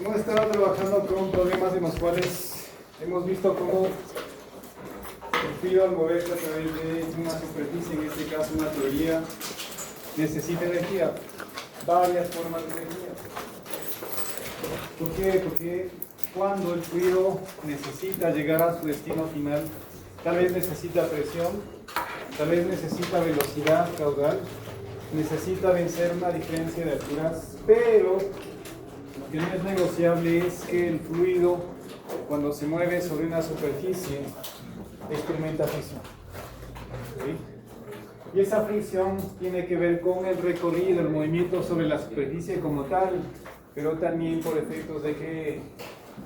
Hemos estado trabajando con problemas en los cuales hemos visto cómo el fluido al moverse a través de una superficie, en este caso una tubería, necesita energía, varias formas de energía. ¿Por qué? Porque cuando el fluido necesita llegar a su destino final, tal vez necesita presión, tal vez necesita velocidad caudal, necesita vencer una diferencia de alturas, pero lo que no es negociable es que el fluido, cuando se mueve sobre una superficie, experimenta fricción. ¿Sí? Y esa fricción tiene que ver con el recorrido, el movimiento sobre la superficie como tal, pero también por efectos de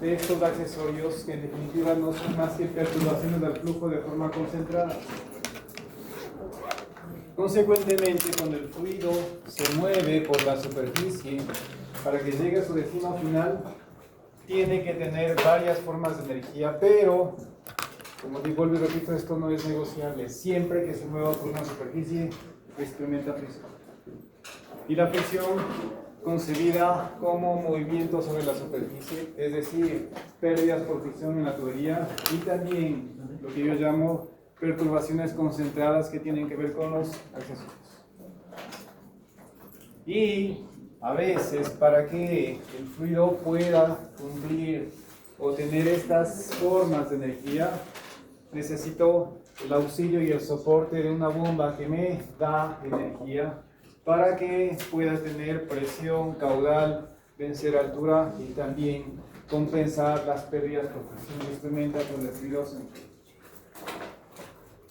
estos accesorios que en definitiva no son más que perturbaciones del flujo de forma concentrada. Consecuentemente, cuando el fluido se mueve por la superficie para que llegue a su destino final, tiene que tener varias formas de energía, pero, como digo, vuelvo y repito, esto no es negociable. Siempre que se mueva por una superficie, experimenta fricción. Y la fricción, concebida como movimiento sobre la superficie, es decir, pérdidas por fricción en la tubería, y también lo que yo llamo perturbaciones concentradas que tienen que ver con los accesorios. Y a veces, para que el fluido pueda cumplir o tener estas formas de energía, necesito el auxilio y el soporte de una bomba que me da energía para que pueda tener presión, caudal, vencer altura y también compensar las pérdidas por fricción que experimenta con el fluido central.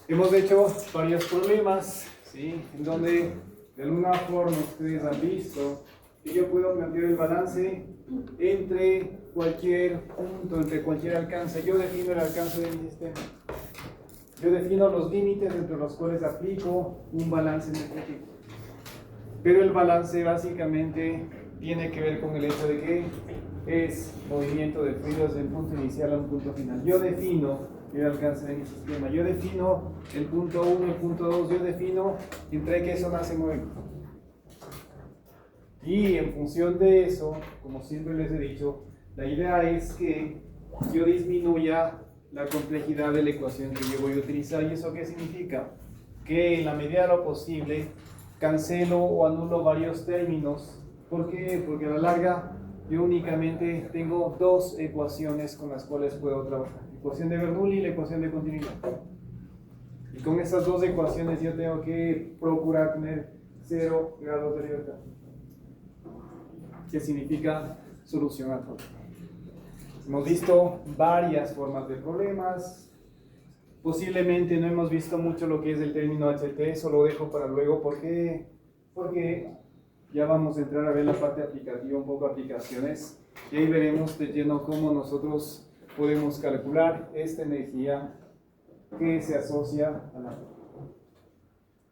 Hemos hecho varios problemas, ¿sí? En donde de alguna forma ustedes han visto que yo puedo plantear el balance entre cualquier punto, entre cualquier alcance. Yo defino el alcance de mi sistema. Yo defino los límites entre los cuales aplico un balance energético. Pero el balance básicamente tiene que ver con el hecho de que es movimiento de fluidos de un punto inicial a un punto final. Yo defino el alcance de mi sistema, yo defino el punto 1, el punto 2, yo defino entre qué zonas se mueven. Y en función de eso, como siempre les he dicho, la idea es que yo disminuya la complejidad de la ecuación que yo voy a utilizar. ¿Y eso qué significa? Que en la medida de lo posible cancelo o anulo varios términos. ¿Por qué? Porque a la larga yo únicamente tengo dos ecuaciones con las cuales puedo trabajar. La ecuación de Bernoulli y la ecuación de continuidad. Y con estas dos ecuaciones yo tengo que procurar tener 0 grados de libertad. ¿Qué significa solucionar problemas? Hemos visto varias formas de problemas. Posiblemente no hemos visto mucho lo que es el término HT, eso lo dejo para luego. ¿Por qué? Porque ya vamos a entrar a ver la parte aplicativa, un poco aplicaciones, y ahí veremos de lleno cómo nosotros podemos calcular esta energía que se asocia a la...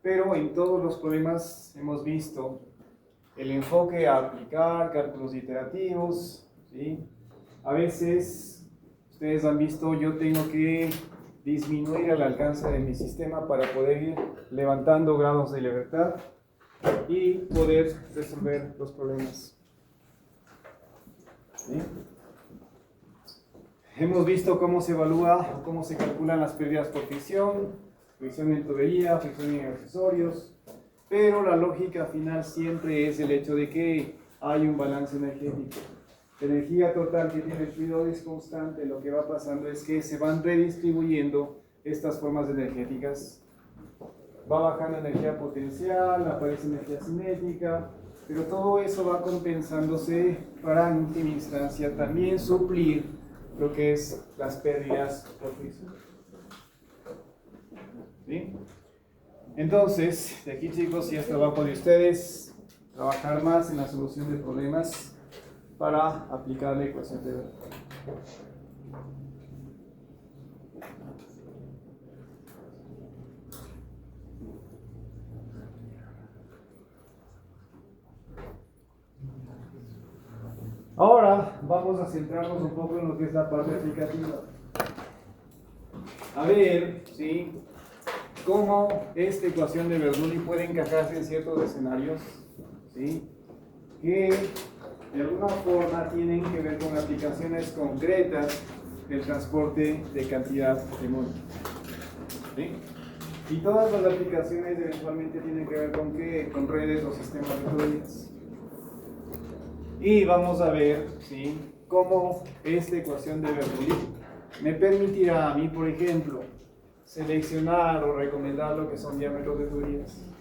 Pero en todos los problemas hemos visto el enfoque a aplicar, cálculos iterativos, ¿sí? A veces, ustedes han visto, yo tengo que disminuir el alcance de mi sistema para poder ir levantando grados de libertad y poder resolver los problemas. ¿Sí? Hemos visto cómo se evalúa o cómo se calculan las pérdidas por fricción, fricción en tubería, fricción en accesorios, pero la lógica final siempre es el hecho de que hay un balance energético. La energía total que tiene el fluido es constante. Lo que va pasando es que se van redistribuyendo estas formas energéticas. Va bajando energía potencial, aparece energía cinética, pero todo eso va compensándose para en última instancia también suplir lo que es las pérdidas por fricción. ¿Sí? Entonces, de aquí, chicos, ya es trabajo de ustedes trabajar más en la solución de problemas para aplicar la ecuación de Bernoulli. Ahora vamos a centrarnos un poco en lo que es la parte aplicativa. A ver, ¿sí?, cómo esta ecuación de Bernoulli puede encajarse en ciertos escenarios, ¿sí? que de alguna forma tienen que ver con aplicaciones concretas del transporte de cantidad de móvil. ¿Sí? Y todas las aplicaciones eventualmente tienen que ver con qué, con redes o sistemas de tuberías. Y vamos a ver, ¿sí?, cómo esta ecuación de Bernoulli me permitirá a mí, por ejemplo, seleccionar o recomendar lo que son diámetros de tuberías.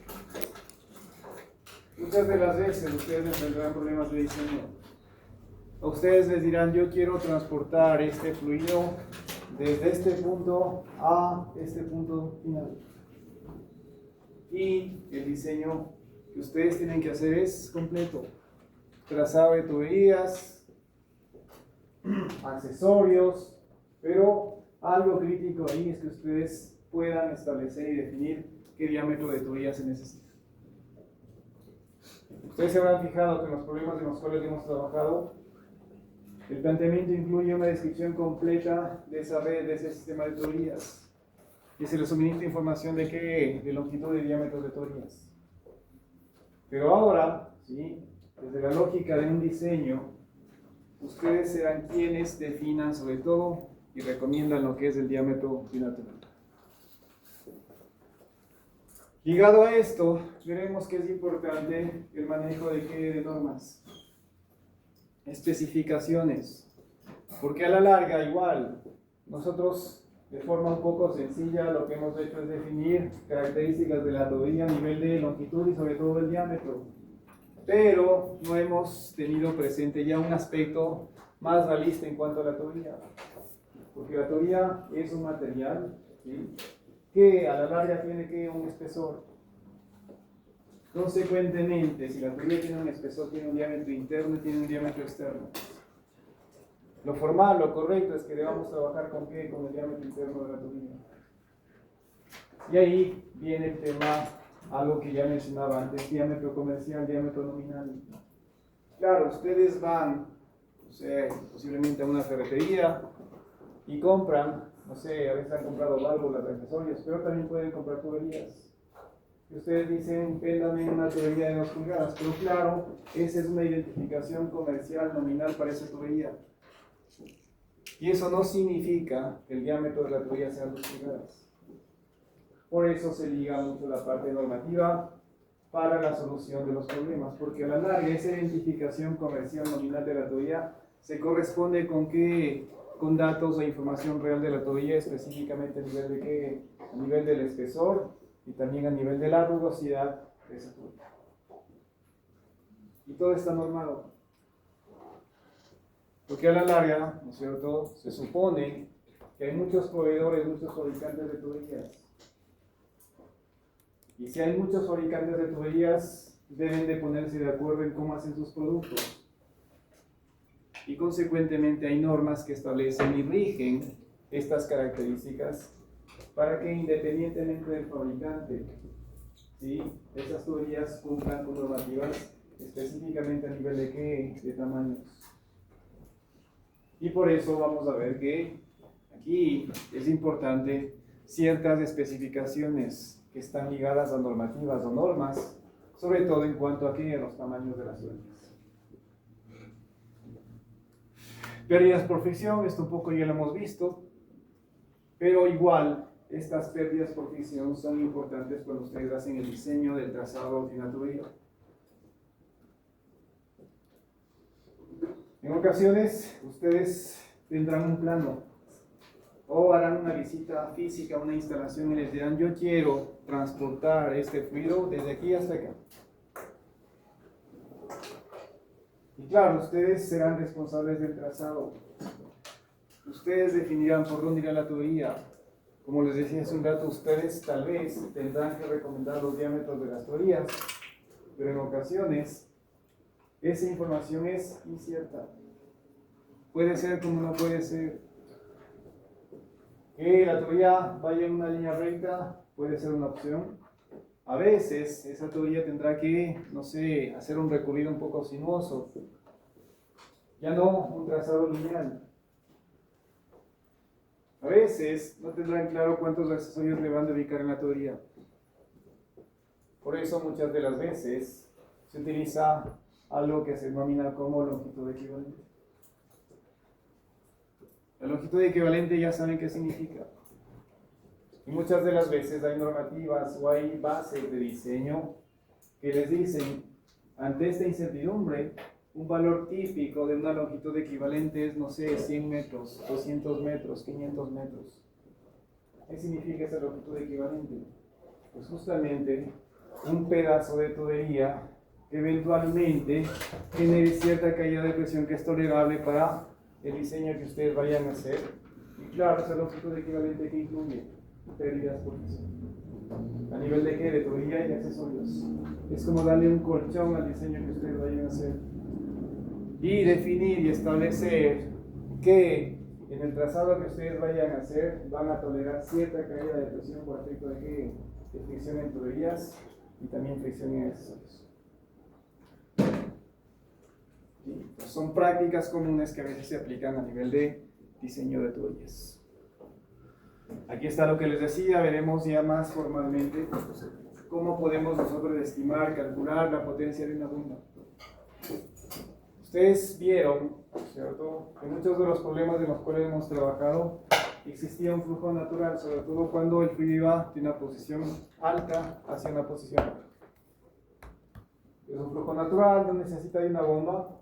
Muchas de las veces ustedes enfrentarán problemas de diseño. A ustedes les dirán, yo quiero transportar este fluido desde este punto a este punto final. Y el diseño que ustedes tienen que hacer es completo. Trazado de tuberías, accesorios, pero algo crítico ahí es que ustedes puedan establecer y definir qué diámetro de tubería se necesita. Ustedes se habrán fijado que en los problemas en los cuales hemos trabajado, el planteamiento incluye una descripción completa de esa red, de ese sistema de tuberías, y se les suministra información de qué, de longitud y diámetro de tuberías. Pero ahora, ¿sí?, desde la lógica de un diseño, ustedes serán quienes definan sobre todo y recomiendan lo que es el diámetro binatural. Ligado a esto, veremos que es importante el manejo de qué, de normas, especificaciones, porque a la larga igual, nosotros de forma un poco sencilla lo que hemos hecho es definir características de la tubería a nivel de longitud y sobre todo el diámetro, pero no hemos tenido presente ya un aspecto más realista en cuanto a la tubería, porque la tubería es un material, ¿sí?, que a la larga tiene que un espesor. Consecuentemente, si la tubería tiene un espesor, tiene un diámetro interno y tiene un diámetro externo. Lo formal, lo correcto es que debamos trabajar con qué, con el diámetro interno de la tubería. Y ahí viene el tema, algo que ya mencionaba antes, diámetro comercial, diámetro nominal. Claro, ustedes van, no sé, posiblemente a una ferretería y compran, no sé, a veces han comprado válvulas, accesorios, pero también pueden comprar tuberías. Y ustedes dicen, véndame una tubería de 2 pulgadas, pero claro, esa es una identificación comercial nominal para esa tubería. Y eso no significa que el diámetro de la tubería sea 2 pulgadas. Por eso se liga mucho la parte normativa para la solución de los problemas, porque a la larga esa identificación comercial nominal de la tubería se corresponde con qué, con datos o información real de la tubería, específicamente a nivel de qué, a nivel del espesor y también a nivel de la rugosidad de esa tubería. Y todo está normado. Porque a la larga, ¿no es cierto?, se supone que hay muchos proveedores, muchos fabricantes de tuberías. Y si hay muchos fabricantes de tuberías, deben de ponerse de acuerdo en cómo hacen sus productos. Y consecuentemente hay normas que establecen y rigen estas características para que independientemente del fabricante, ¿sí?, esas tuberías cumplan con normativas específicamente a nivel de qué, de tamaños. Y por eso vamos a ver que aquí es importante ciertas especificaciones que están ligadas a normativas o normas, sobre todo en cuanto a qué, a los tamaños de las tuberías. Pérdidas por fricción, esto un poco ya lo hemos visto, pero igual estas pérdidas por fricción son importantes cuando ustedes hacen el diseño del trazado de una tubería. En ocasiones ustedes tendrán un plano o harán una visita física a una instalación y les dirán, yo quiero transportar este fluido desde aquí hasta acá. Y claro, ustedes serán responsables del trazado. Ustedes definirán por dónde irá la tubería. Como les decía hace un rato, ustedes tal vez tendrán que recomendar los diámetros de las tuberías, pero en ocasiones esa información es incierta. Puede ser como no puede ser. Que la tubería vaya en una línea recta puede ser una opción. A veces esa tubería tendrá que, no sé, hacer un recorrido un poco sinuoso. Ya no un trazado lineal. A veces no tendrán claro cuántos accesorios le van a dedicar en la tubería. Por eso muchas de las veces se utiliza algo que se denomina como longitud equivalente. La longitud equivalente ya saben qué significa. Y muchas de las veces hay normativas o hay bases de diseño que les dicen, ante esta incertidumbre, un valor típico de una longitud equivalente es, no sé, 100 metros, 200 metros, 500 metros. ¿Qué significa esa longitud equivalente? Pues justamente un pedazo de tubería que eventualmente genere cierta caída de presión que es tolerable para el diseño que ustedes vayan a hacer. Y claro, esa longitud equivalente que incluye pérdidas por presión. ¿A nivel de qué? De tubería y de accesorios. Es como darle un colchón al diseño que ustedes vayan a hacer. Y definir y establecer que en el trazado que ustedes vayan a hacer van a tolerar cierta caída de presión por efecto de qué? De fricción en tuberías y también fricción en accesorios. ¿Sí? Pues son prácticas comunes que a veces se aplican a nivel de diseño de tuberías. Aquí está lo que les decía, veremos ya más formalmente cómo podemos nosotros estimar, calcular la potencia de una bomba. Ustedes vieron, ¿cierto?, que muchos de los problemas en los cuales hemos trabajado existía un flujo natural, sobre todo cuando el fluido iba de una posición alta hacia una posición baja. Es un flujo natural, no necesita de una bomba,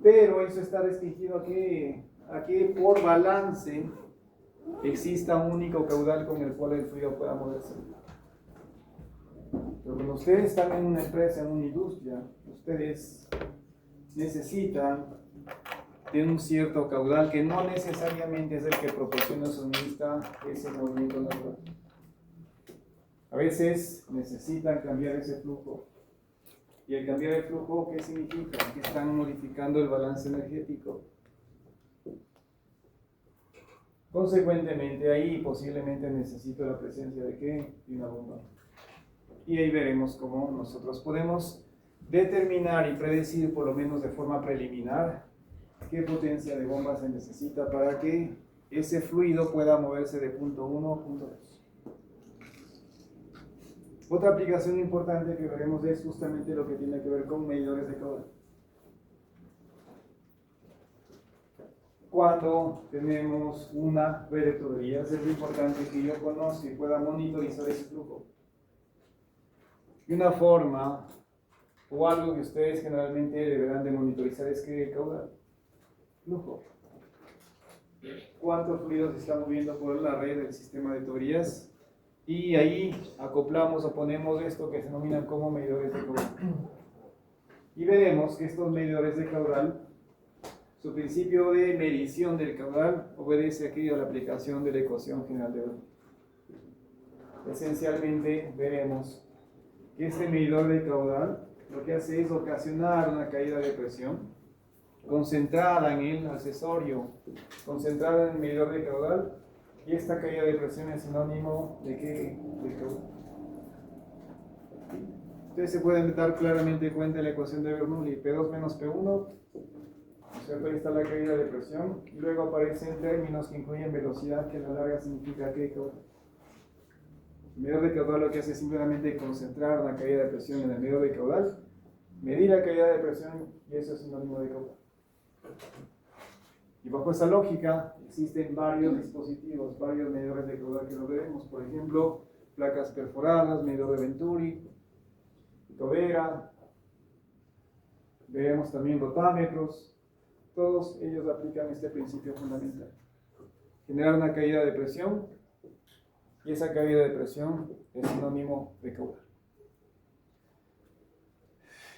pero eso está restringido a que por balance exista un único caudal con el cual el fluido pueda moverse. Pero cuando ustedes están en una empresa, en una industria, ustedes necesitan de un cierto caudal que no necesariamente es el que proporciona o suministra ese movimiento natural. A veces necesitan cambiar ese flujo. Y al cambiar el flujo, ¿qué significa? Que están modificando el balance energético. Consecuentemente, ahí posiblemente necesito la presencia de ¿qué? De una bomba. Y ahí veremos cómo nosotros podemos determinar y predecir, por lo menos de forma preliminar, qué potencia de bomba se necesita para que ese fluido pueda moverse de punto 1 a punto 2. Otra aplicación importante que veremos es justamente lo que tiene que ver con medidores de caudal. Cuando tenemos una red de tuberías, es importante que yo conozca y pueda monitorizar ese flujo. Y una forma o algo que ustedes generalmente deberán de monitorizar es que el caudal, flujo. ¿Cuántos fluidos se están moviendo por la red del sistema de tuberías? Y ahí acoplamos o ponemos esto que se denominan como medidores de caudal. Y veremos que estos medidores de caudal, su principio de medición del caudal obedece aquí a la aplicación de la ecuación general de Bernoulli. Esencialmente veremos que este medidor de caudal lo que hace es ocasionar una caída de presión concentrada en el accesorio, concentrada en el medidor de caudal, y esta caída de presión es sinónimo de ¿qué? De caudal. Ustedes se pueden dar claramente cuenta de la ecuación de Bernoulli, P2 menos P1, ¿cierto? Ahí está la caída de presión, y luego aparecen términos que incluyen velocidad, que a la larga significa ¿qué? Caudal. El medidor de caudal lo que hace es simplemente concentrar una caída de presión en el medidor de caudal, medir la caída de presión, y eso es sinónimo de caudal. Y bajo esa lógica existen varios dispositivos, varios medidores de caudal que lo veremos. Por ejemplo, placas perforadas, medidor de Venturi, tobera, veremos también rotámetros. Todos ellos aplican este principio fundamental: generar una caída de presión, y esa caída de presión es sinónimo de caudal.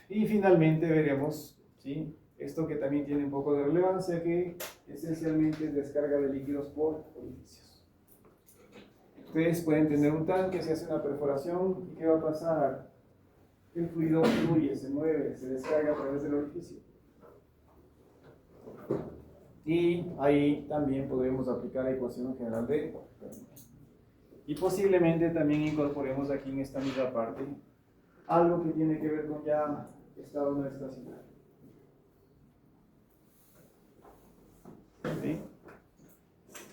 Y finalmente veremos, ¿sí?, esto que también tiene un poco de relevancia, que esencialmente es descarga de líquidos por orificios. Ustedes pueden tener un tanque, se hace una perforación, ¿y qué va a pasar? El fluido fluye, se mueve, se descarga a través del orificio. Y ahí también podremos aplicar la ecuación general de Bernoulli. Y posiblemente también incorporemos aquí en esta misma parte algo que tiene que ver con ya estado no estacionario. ¿Sí?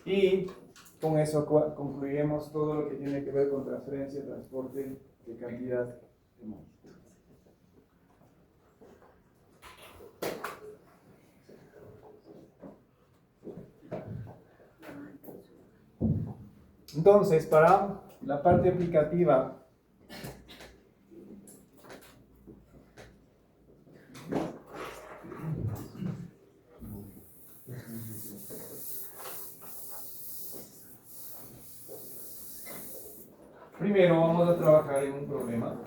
Y con eso concluiremos todo lo que tiene que ver con transferencia, transporte de cantidad de movimiento. Entonces, para la parte aplicativa, primero vamos a trabajar en un problema.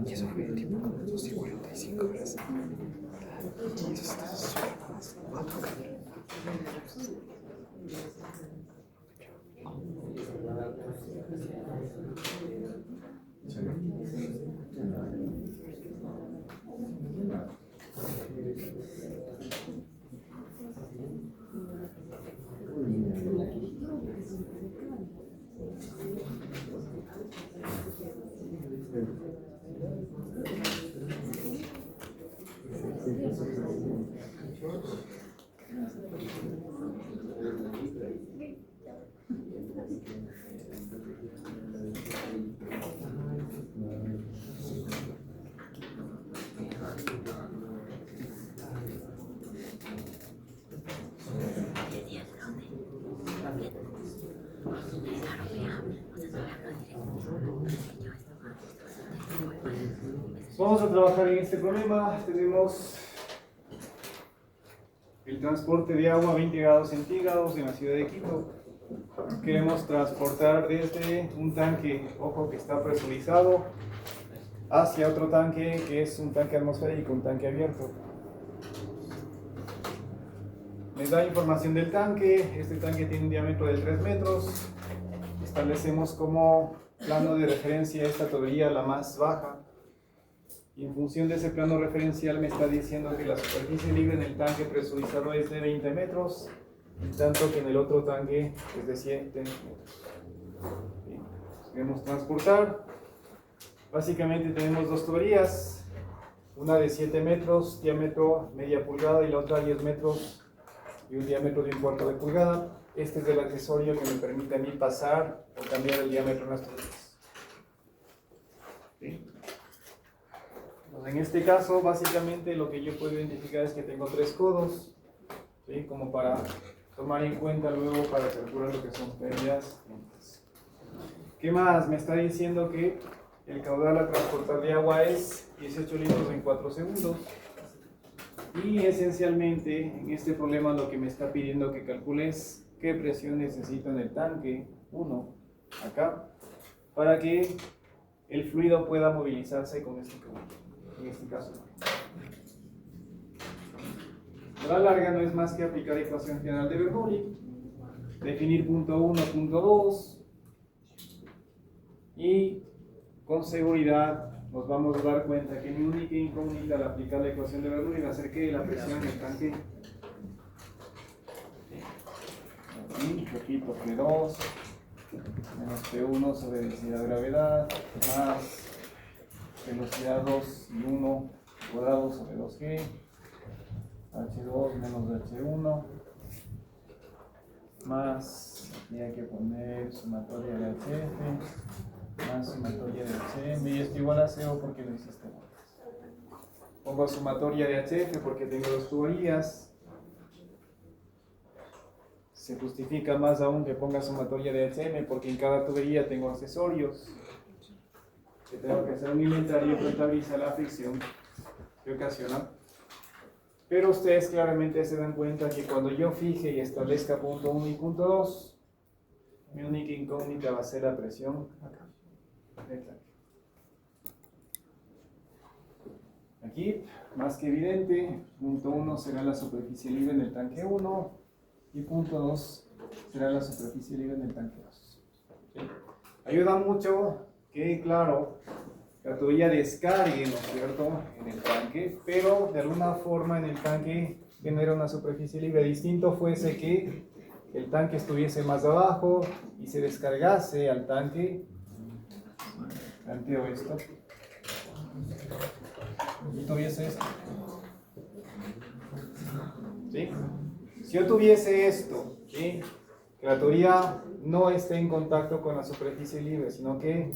Y eso fue tipo como 2:45 horas. Y eso está súper más. 4 cámaras. Vamos a trabajar en este problema. Tenemos el transporte de agua a 20 grados centígrados en la ciudad de Quito. Queremos transportar desde un tanque, ojo, que está presurizado, hacia otro tanque que es un tanque atmosférico, un tanque abierto. Les da información del tanque. Este tanque tiene un diámetro de 3 metros. Establecemos como plano de referencia esta tubería, la más baja. Y en función de ese plano referencial me está diciendo que la superficie libre en el tanque presurizado es de 20 metros, en tanto que en el otro tanque es de 7 metros. Bien. Queremos transportar. Básicamente tenemos dos tuberías, una de 7 metros, diámetro media pulgada, y la otra 10 metros y un diámetro de 1/4 de pulgada. Este es el accesorio que me permite a mí pasar o cambiar el diámetro en las tuberías. ¿Sí? En este caso, básicamente lo que yo puedo identificar es que tengo 3 codos, ¿sí? Como para tomar en cuenta luego para calcular lo que son pérdidas. ¿Qué más? Me está diciendo que el caudal a transportar de agua es 18 litros en 4 segundos. Y esencialmente en este problema lo que me está pidiendo que calcule es qué presión necesito en el tanque 1, acá, para que el fluido pueda movilizarse con este caudal. En este caso. A la larga no es más que aplicar la ecuación general de Bernoulli, definir punto 1, punto 2, y con seguridad nos vamos a dar cuenta que mi única incógnita al aplicar la ecuación de Bernoulli va a ser que la presión del tanque, aquí, repito, P2 menos P1 sobre densidad de gravedad, más velocidad 2 y 1 cuadrado sobre 2G, H2 menos H1, más, aquí hay que poner sumatoria de HF, más sumatoria de HM, y esto igual a 0 porque no existe más. Pongo sumatoria de HF porque tengo 2 tuberías. Se justifica más aún que ponga sumatoria de HM porque en cada tubería tengo accesorios. Que tengo que hacer un inventario y contabilizar la fricción que ocasiona. Pero ustedes claramente se dan cuenta que cuando yo fije y establezca punto 1 y punto 2, mi única incógnita va a ser la presión acá. Aquí, más que evidente, punto 1 será la superficie libre en el tanque 1 y punto 2 será la superficie libre en el tanque 2. ¿Sí? Ayuda mucho que, claro, la tubería descargue, ¿no es cierto?, en el tanque, pero de alguna forma en el tanque genera una superficie libre. Distinto fuese que el tanque estuviese más abajo y se descargase al tanque. Planteo esto. Y tuviese esto. ¿Sí? Si yo tuviese esto, ¿sí?, que la tubería no esté en contacto con la superficie libre, sino que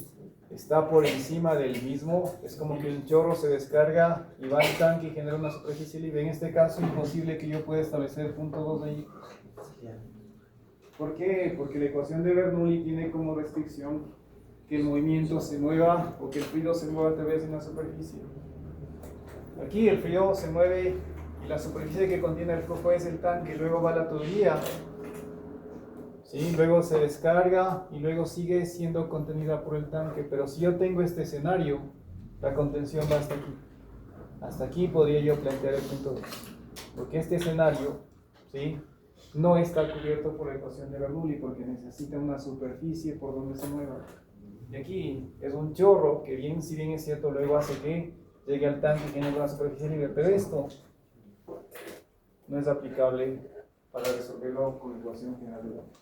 está por encima del mismo, es como que un chorro se descarga y va al tanque y genera una superficie libre. En este caso, imposible que yo pueda establecer punto 2 ahí. ¿Por qué? Porque la ecuación de Bernoulli tiene como restricción que el movimiento se mueva o que el fluido se mueva a través de una superficie. Aquí el fluido se mueve y la superficie que contiene el flujo es el tanque, luego va a la tubería, ¿sí? Luego se descarga y luego sigue siendo contenida por el tanque. Pero si yo tengo este escenario, la contención va hasta aquí. Hasta aquí podría yo plantear el punto 2. Porque este escenario, ¿sí?, no está cubierto por la ecuación de Bernoulli porque necesita una superficie por donde se mueva. Y aquí es un chorro que bien, si bien es cierto, luego hace que llegue al tanque y genere una superficie libre, pero esto no es aplicable para resolverlo con la ecuación general de Bernoulli.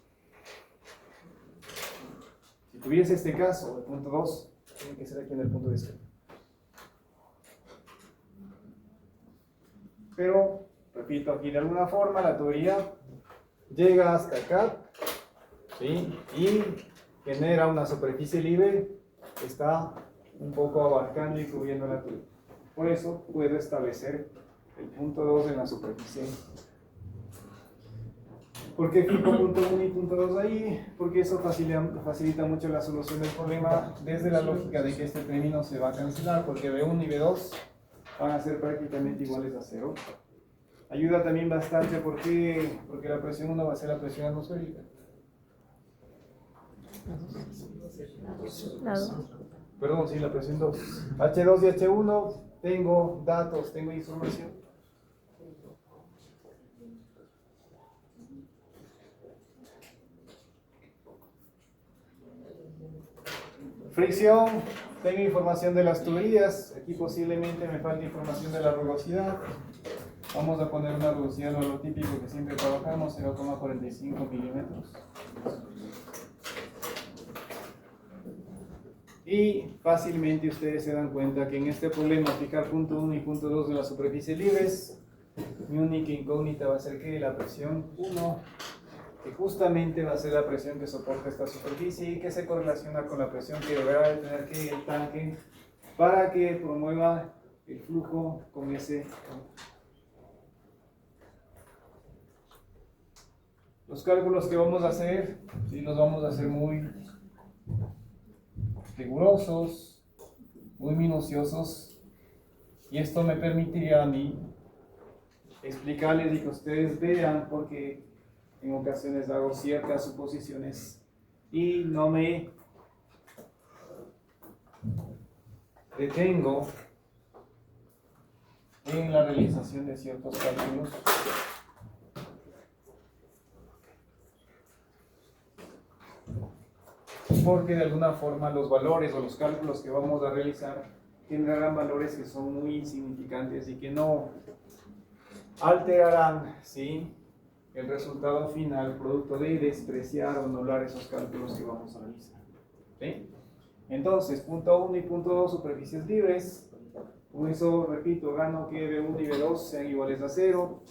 Si tuviese este caso, el punto 2 tiene que ser aquí en el punto de escape. Pero, repito, aquí de alguna forma la teoría llega hasta acá, ¿sí? Y genera una superficie libre que está un poco abarcando y cubriendo la teoría. Por eso puedo establecer el punto 2 en la superficie. ¿Por qué fijo punto 1 y punto 2 ahí? Porque eso facilita mucho la solución del problema desde la lógica de que este término se va a cancelar, porque B1 y B2 van a ser prácticamente iguales a 0. Ayuda también bastante porque la presión 1 va a ser la presión atmosférica. Perdón, sí, la presión 2. H2 y H1, tengo datos, tengo información. Fricción, tengo información de las tuberías, aquí posiblemente me falta información de la rugosidad. Vamos a poner una rugosidad, lo típico que siempre trabajamos, 0,45 milímetros. Y fácilmente ustedes se dan cuenta que en este problema, fijar punto 1 y punto 2 de las superficies libres, mi única incógnita va a ser que la presión 1, que justamente va a ser la presión que soporta esta superficie y que se correlaciona con la presión que deberá de tener que el tanque para que promueva el flujo con ese campo. Los cálculos que vamos a hacer, sí, los vamos a hacer muy rigurosos, muy minuciosos, y esto me permitiría a mí explicarles y que ustedes vean, porque en ocasiones hago ciertas suposiciones y no me detengo en la realización de ciertos cálculos. Porque de alguna forma los valores o los cálculos que vamos a realizar generarán valores que son muy insignificantes y que no alterarán, ¿sí?, el resultado final producto de despreciar o anular esos cálculos que vamos a realizar. ¿Sí? Entonces, punto 1 y punto 2, superficies libres. Con eso, repito, gano que B1 y B2 sean iguales a 0.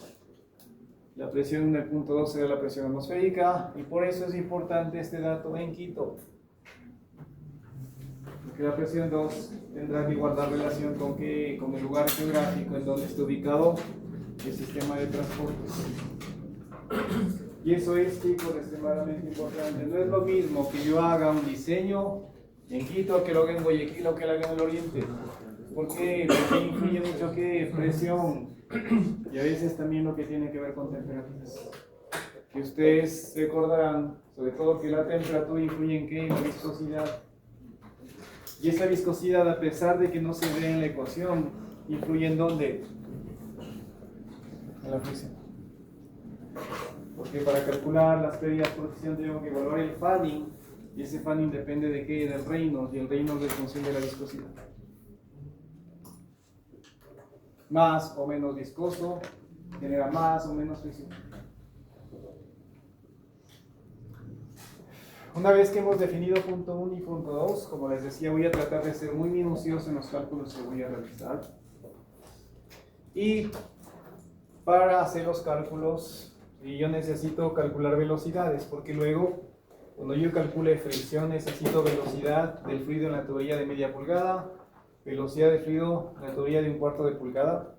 La presión en el punto 2 será la presión atmosférica, y por eso es importante este dato en Quito. Porque la presión 2 tendrá que guardar relación con el lugar geográfico en donde está ubicado el sistema de transporte. Y eso es, chicos, extremadamente importante. No es lo mismo que yo haga un diseño en Quito que lo haga en Guayaquil o que lo haga en el Oriente. Porque influye mucho que presión y a veces también lo que tiene que ver con temperaturas. Que ustedes recordarán, sobre todo, que la temperatura influye en qué, en la viscosidad. Y esa viscosidad, a pesar de que no se ve en la ecuación, influye en ¿dónde? En la fricción. Porque para calcular las pérdidas por fricción tengo que evaluar el fanning, y ese fanning depende de qué, del Reynolds, y el Reynolds es función de la viscosidad. Más o menos viscoso genera más o menos fricción. Una vez que hemos definido punto 1 y punto 2, como les decía, voy a tratar de ser muy minucioso en los cálculos que voy a realizar. Y para hacer los cálculos, yo necesito calcular velocidades, porque luego, cuando yo calcule fricción, necesito velocidad del fluido en la tubería de media pulgada, velocidad del fluido en la tubería de 1/4 de pulgada,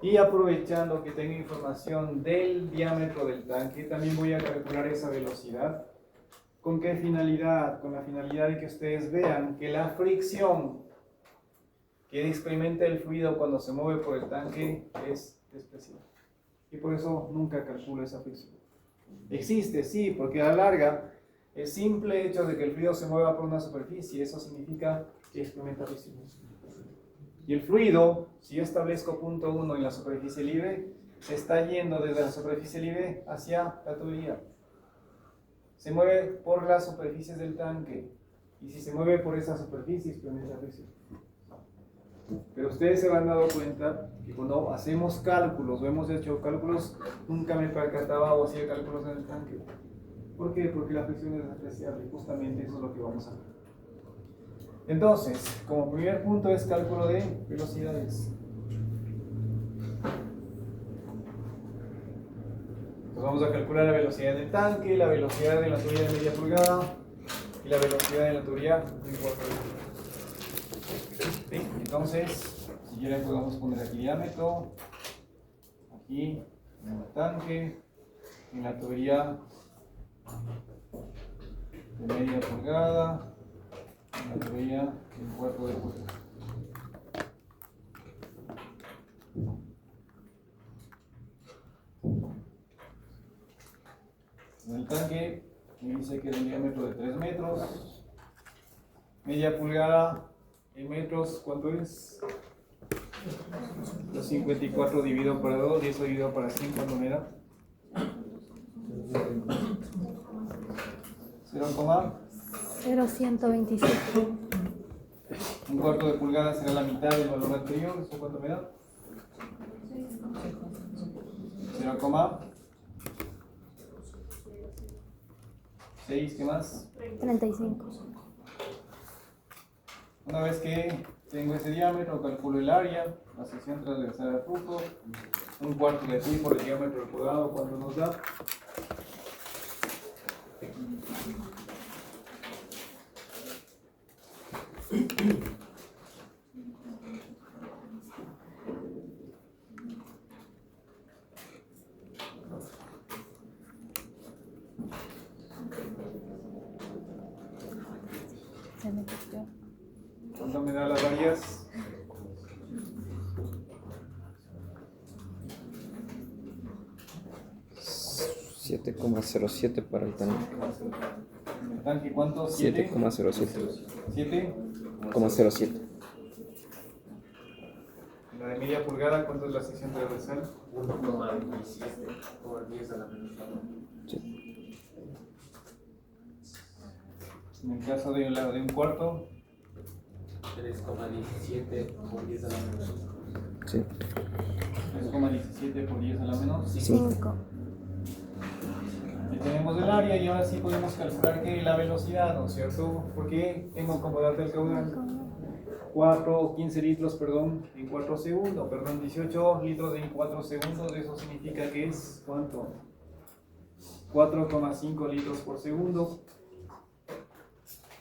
y aprovechando que tengo información del diámetro del tanque, también voy a calcular esa velocidad. ¿Con qué finalidad? Con la finalidad de que ustedes vean que la fricción que experimenta el fluido cuando se mueve por el tanque es despreciable. Y por eso nunca calculo esa fricción. Existe, sí, porque a la larga, el simple hecho de que el fluido se mueva por una superficie, eso significa que experimenta fricción. Y el fluido, si yo establezco punto 1 en la superficie libre, se está yendo desde la superficie libre hacia la tubería. Se mueve por las superficies del tanque. Y si se mueve por esas superficies, experimenta presión. Pero ustedes se han dado cuenta que cuando hacemos cálculos o hemos hecho cálculos, nunca me percataba o hacía cálculos en el tanque. ¿Por qué? Porque la presión es despreciable. Justamente eso es lo que vamos a ver. Entonces, como primer punto es cálculo de velocidades. Entonces vamos a calcular la velocidad del tanque, la velocidad de la tubería de media pulgada y la velocidad de la tubería de un cuarto de pulgada. ¿Sí? Entonces, si quieren podemos poner aquí diámetro, aquí en el tanque, en la tubería de media pulgada, en la tubería de un cuarto de pulgada. En el tanque me dice que es un diámetro de 3 metros, media pulgada en metros, ¿cuánto es? 54 dividido para 2 y eso dividido para 100, ¿cuánto me da? 0,127. Un cuarto de pulgada será la mitad del valor anterior, ¿eso cuánto me da? 0,6, ¿qué más? 35. Una vez que tengo ese diámetro, calculo el área, la sección transversal al fruto, un cuarto de pi por el diámetro del cuadrado, ¿cuánto nos da? Se me perdió. ¿Cuánto me da las áreas? $7,07 para el tanque. ¿El tanque cuánto? 7. 7,07. 7,07. La de media pulgada, ¿cuánto es la sección transversal? 1,27 por 10 a la menos 4. Sí. En el caso de un cuarto, 3,17 por 10 a la menos 5. Sí. 3,17 por 10 a la menos 5. Ya tenemos el área y ahora sí podemos calcular que la velocidad, ¿no es cierto? Porque tengo como darte el caudal 15 litros, perdón, en 4 segundos, 18 litros en 4 segundos, eso significa que es, ¿cuánto? 4,5 litros por segundo,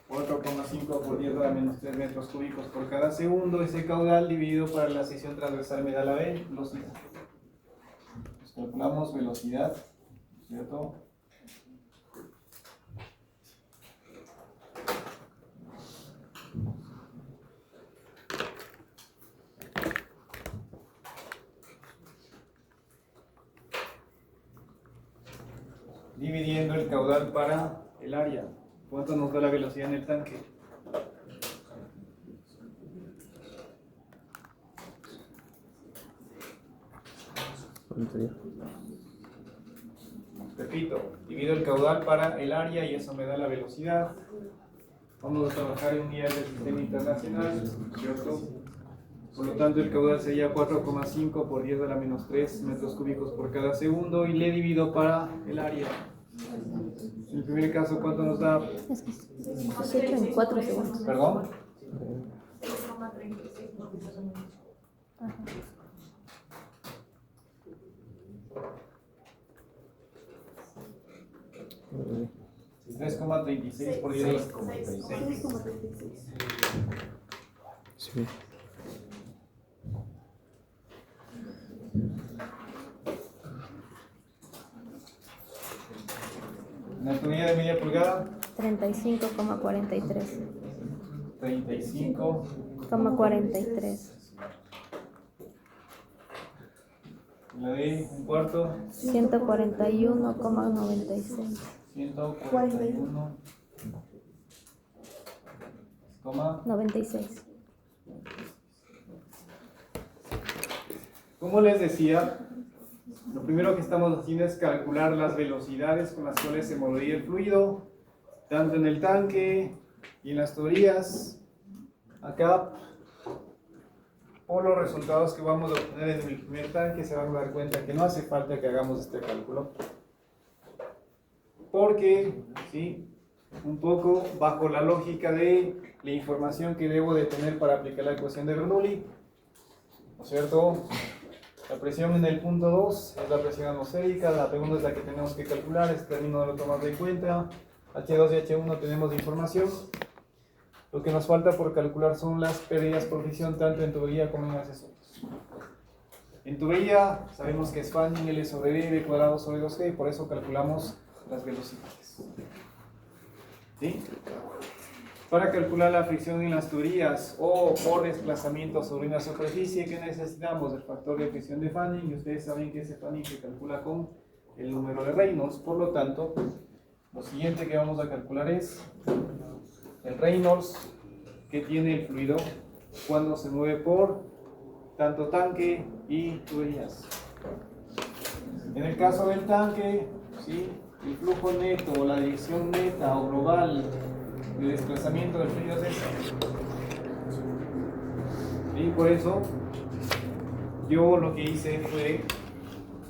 4,5 por 10 a la menos 3 metros cúbicos por cada segundo, ese caudal dividido para la sección transversal me da la velocidad. Pues calculamos velocidad, ¿cierto? Dividiendo el caudal para el área. ¿Cuánto nos da la velocidad en el tanque? ¿Cuánto dio? Repito, divido el caudal para el área y eso me da la velocidad. Vamos a trabajar en unidades del sistema internacional, ¿cierto? Por lo tanto, el caudal sería 4,5 por 10 a la menos 3 metros cúbicos por cada segundo y le divido para el área. En el primer caso, ¿cuánto nos da? Es que es hecho en 4 segundos. ¿Perdón? Ajá. Eh, 3,36 por 10 a la 6,36. Sí. En la tubería de media pulgada, 35,43. 35,43. La de un cuarto, 141,96. 141, 96. como les decía, Lo primero que estamos haciendo es calcular las velocidades con las cuales se movería el fluido, tanto en el tanque y en las tuberías. Acá, por los resultados que vamos a obtener en el primer tanque, se van a dar cuenta que no hace falta que hagamos este cálculo. Porque, ¿sí? Un poco bajo la lógica de la información que debo de tener para aplicar la ecuación de Bernoulli, ¿no es cierto? La presión en el punto 2 es la presión atmosférica, la segunda es la que tenemos que calcular, este término no lo tomamos en cuenta. H2 y H1 tenemos información. Lo que nos falta por calcular son las pérdidas por fricción tanto en tubería como en accesorios. En tubería sabemos que es fanning L sobre B cuadrado sobre 2G, por eso calculamos las velocidades. ¿Sí? Para calcular la fricción en las tuberías o por desplazamiento sobre una superficie, ¿qué necesitamos? El factor de fricción de fanning, y ustedes saben que ese fanning se calcula con el número de Reynolds. Por lo tanto, lo siguiente que vamos a calcular es el Reynolds que tiene el fluido cuando se mueve por tanto tanque y tuberías. En el caso del tanque, ¿sí? El flujo neto o la dirección neta o global de desplazamiento del fluido es esa. Y por eso yo lo que hice fue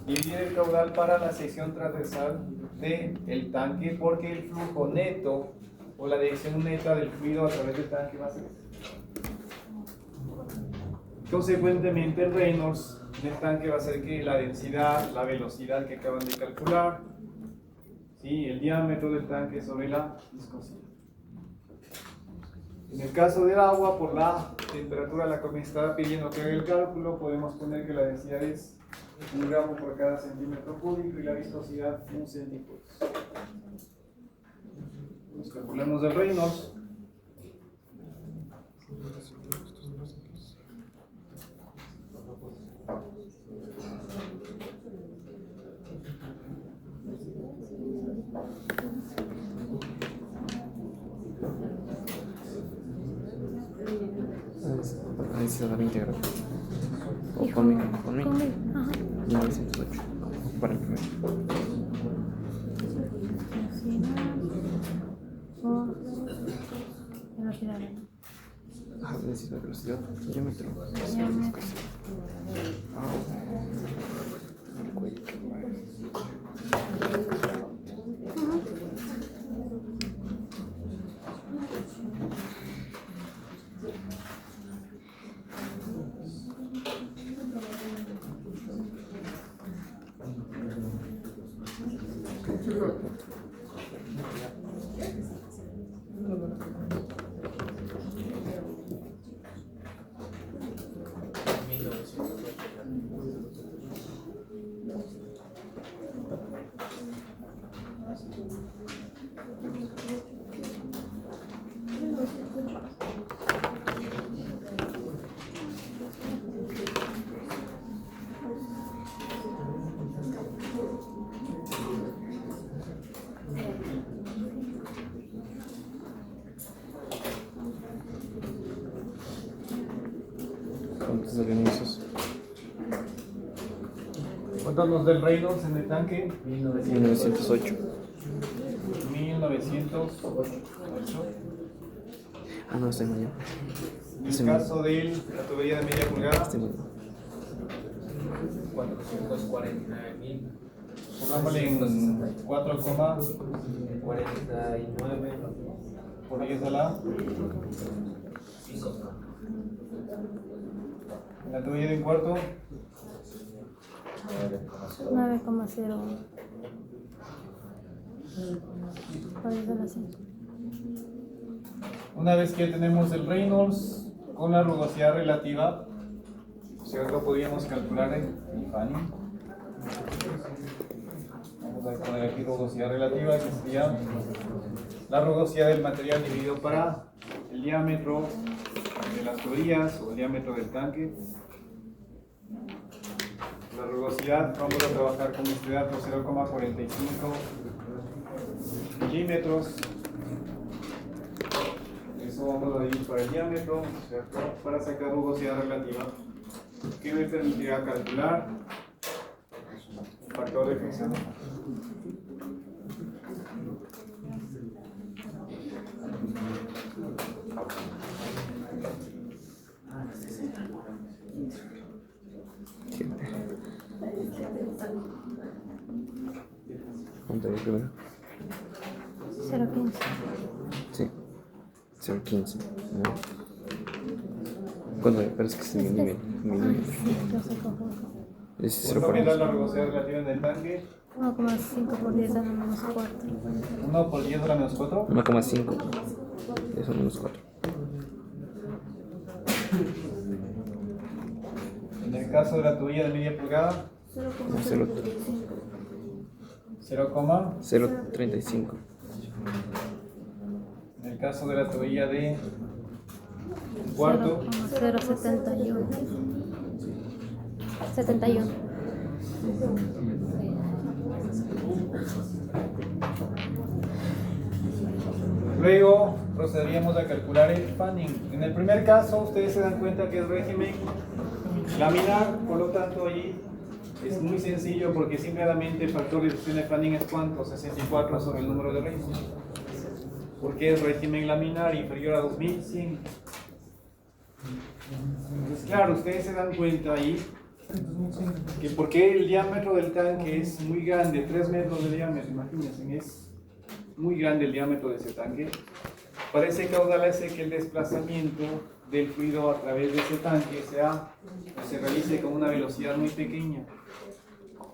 dividir el caudal para la sección transversal del tanque, porque el flujo neto o la dirección neta del fluido a través del tanque va a ser esa. Consecuentemente, el Reynolds del tanque va a ser que la densidad, la velocidad que acaban de calcular, ¿sí? El diámetro del tanque sobre la viscosidad. En el caso del agua, por la temperatura a la que me estaba pidiendo que haga el cálculo, podemos poner que la densidad es 1 gramo por cada centímetro cúbico y la viscosidad 1 centímetro. Nos calculamos el Reynolds. Ahí se da 20 grados. O conmigo. Ajá. 1908. Para el primero. Velocidad. Velocidad, velocidad, diámetro. El cuello. ¿Cuántos esos? ¿Cuántos nos da el Reynolds en el tanque? 1908. 1908. Ah, no, estoy mañana. En el caso de la tubería de media pulgada, Estoy mañana. 449.000. pongámosle en 4,49 por 10 a la. 5. En la tubería de un cuarto, 9,01. Por eso lo sé. una vez que tenemos el Reynolds con la rugosidad relativa, ¿cierto? Podríamos calcular el fanning. Vamos a poner aquí rugosidad relativa, que sería la rugosidad del material dividido para el diámetro de las tuberías o el diámetro del tanque. La rugosidad, vamos a trabajar con este dato 0,45 milímetros. Eso vamos a dividir para el diámetro, ¿cierto? Para sacar rugosidad relativa, que me permitirá calcular factor de fricción. ¿Cuánto es primero? 0,15. Sí. 0,15. ¿No? ¿Cuándo? Pero es que es el milímetro. Sí, yo sé cómo. Es ¿Cuánto me da la 0,40. rugosidad relativa en el tanque? 1,5 por 10 a la menos 4. 1 por 10 a la menos 4. 1,5. Eso menos 4. En el caso de la tubería de media pulgada, 0,35. en el caso de la tubería de un cuarto, 0,071. 71. luego procederíamos a calcular el fanning. En el primer caso, ustedes se dan cuenta que es régimen laminar, por lo tanto ahí es muy sencillo porque simplemente el factor de difusión de fanning es ¿cuánto? 64 sobre el número de Reis. Porque es régimen laminar inferior a 2100. Entonces, claro, ustedes se dan cuenta ahí que porque el diámetro del tanque es muy grande, 3 metros de diámetro, imagínense, es muy grande el diámetro de ese tanque. Para ese caudal hace que el desplazamiento del fluido a través de ese tanque se realice con una velocidad muy pequeña.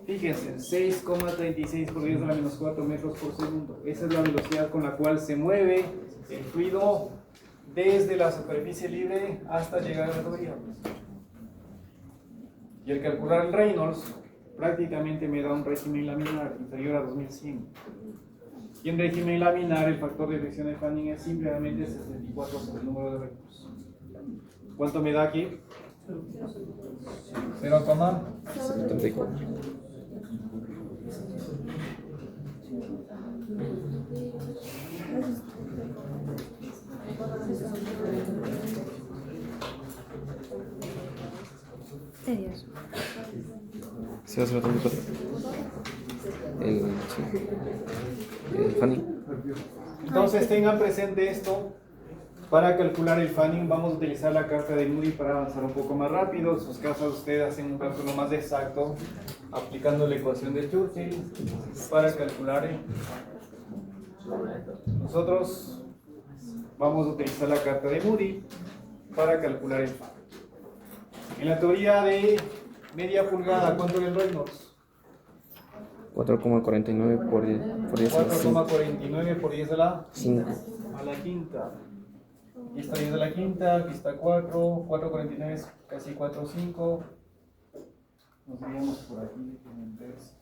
Fíjense, 6,36 por 10 a la menos 4 metros por segundo. Esa es la velocidad con la cual se mueve el fluido desde la superficie libre hasta llegar a la tubería. Y al calcular el Reynolds, prácticamente me da un régimen laminar inferior a 2100. Y en régimen laminar, el factor de fricción de fanning es simplemente 64 sobre el número de Reynolds. ¿Cuánto me da aquí? 0,74. Serios. 0,034. El fanning. Entonces tengan presente esto. Para calcular el fanning vamos a utilizar la carta de Moody para avanzar un poco más rápido. En sus casos ustedes hacen un cálculo más exacto aplicando la ecuación de Churchill para calcular el fanning. Nosotros vamos a utilizar la carta de Moody para calcular el fanning. En la teoría de media pulgada, ¿cuánto es el Reynolds? 4,49 por 10 a la 4,49 por 10 a la 5. quinta. Aquí está 10 a la quinta, aquí está 4, 4,49 es casi 4,5. Nos iríamos por aquí en el texto.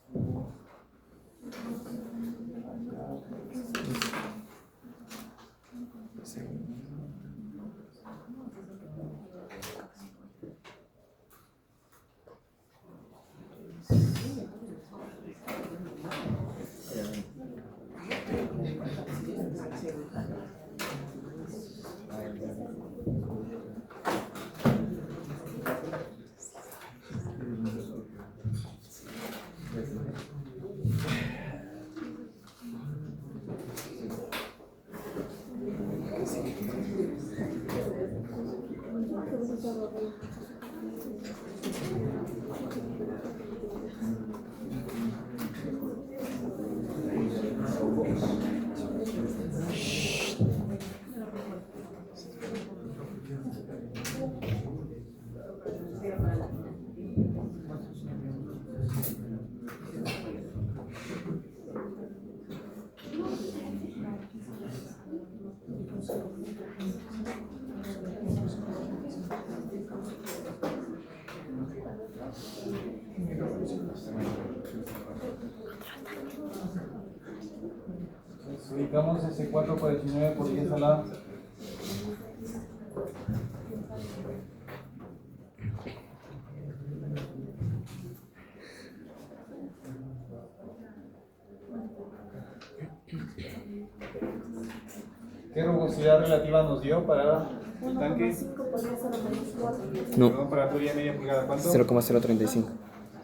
Ubicamos ese 4,49 por 10 a la ¿qué rugosidad relativa nos dio para el tanque? No, Perdón, para la tubería media pulgada, ¿cuánto? 0,035.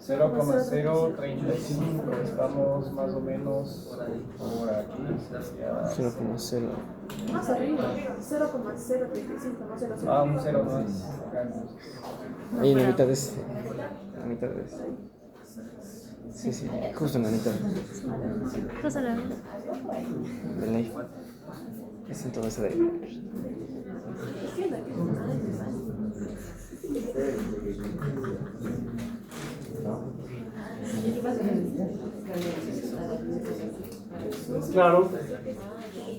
0,035, estamos más o menos por aquí. Sería 0,0. Más arriba, 0,035, no 0,0. un 0 más. Acá, entonces. Ahí en la mitad de ese. La mitad de ese. Sí, sí, justo en la mitad. Pásala. De ley. Es en todo ese de ahí. Claro,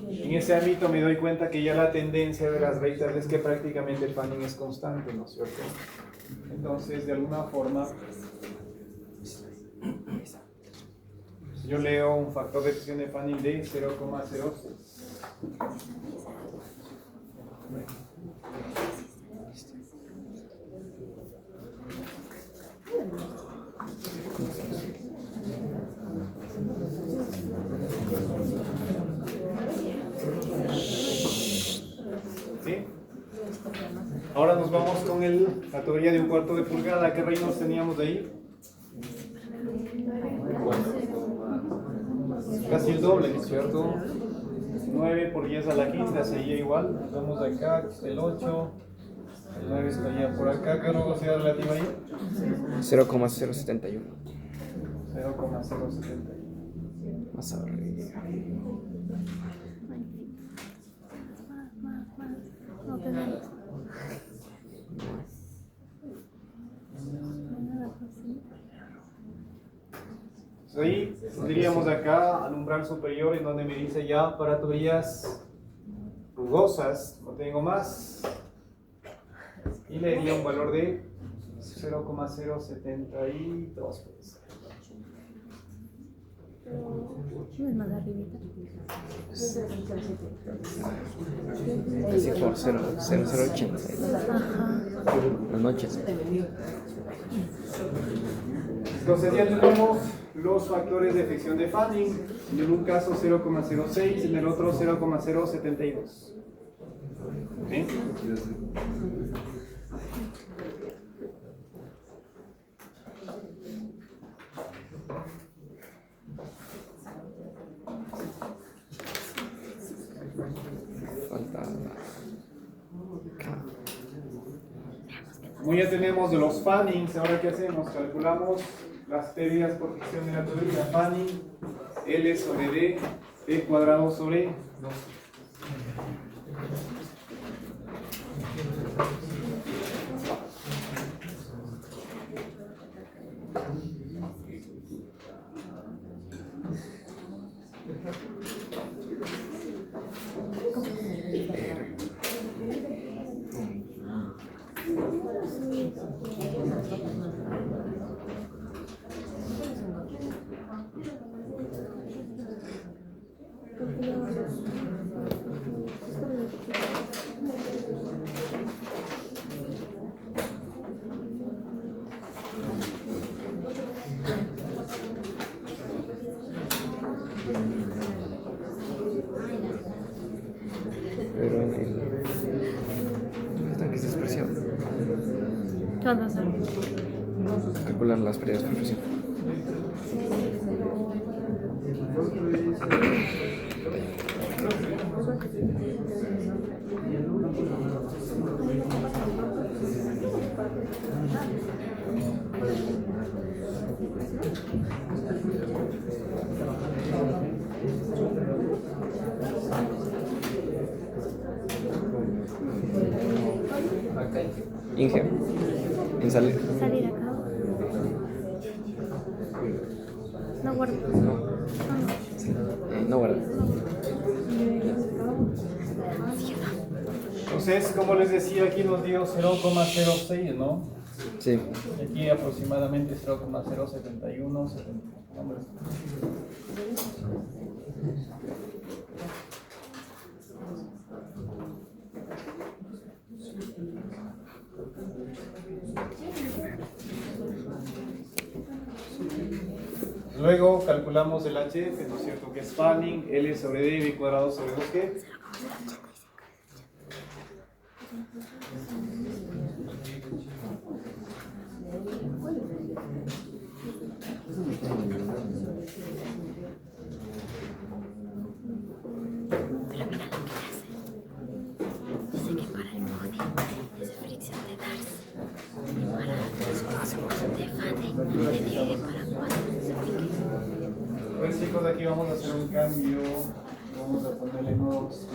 en ese ámbito me doy cuenta que ya la tendencia de las rectas es que prácticamente el fanning es constante, ¿no es cierto? Entonces, de alguna forma, yo leo un factor de presión de fanning de 0,06. ¿Sí? Ahora nos vamos con la teoría de 1/4 de pulgada. ¿Qué reinos teníamos de ahí? Casi el doble, ¿no es cierto? 9 por 10 a la quinta sería igual. Nos vamos de acá, el 8. El 9 estaría por acá. ¿Qué velocidad relativa ahí? 0,071. 0,071. Más arriba. Más. No tenemos. Ahí tendríamos acá al umbral superior en donde me dice ya para tuberías rugosas, no tengo más, y le daría un valor de 0,072. No es más arribita. Así por 0,080. Ajá. Las noches. Entonces ya tenemos los factores de fricción de fanning, en un caso 0,06, en el otro 0,072. ¿Sí? Falta. Como ya tenemos de los fannings, ahora ¿qué hacemos? Calculamos las pérdidas por fricción de la tubería. Fanning, L sobre D, P cuadrado sobre 2. Pero en el tanque de expresión, ¿Qué vas a hacer? calcular las pérdidas por presión. Inge, en salir. Salir acá. No guardo. Sí. No guarda. Entonces, como les decía, aquí nos dio 0,06, ¿no? Sí. Aquí aproximadamente 0,071, 70. Hombre. Luego calculamos el HF, ¿no es cierto? Que es fanning, L sobre D, B cuadrado sobre 2G. pues chicos, aquí vamos a hacer un cambio. Vamos a ponerle nuevos.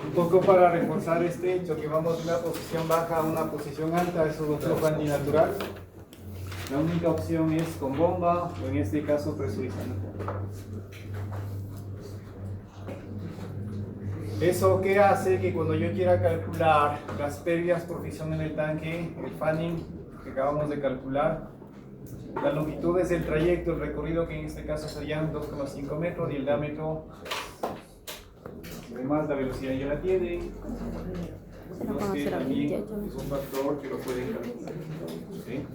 Un poco para reforzar este hecho que vamos de una posición baja a una posición alta, eso es lo flujo antinatural. La única opción es con bomba o en este caso presurizando. Eso que hace que cuando yo quiera calcular las pérdidas por fricción en el tanque, el fanning que acabamos de calcular, la longitud es el trayecto, el recorrido que en este caso serían 2,5 metros y el diámetro, además la velocidad ya la tiene, los que también es un factor que lo pueden calcular. ¿Sí?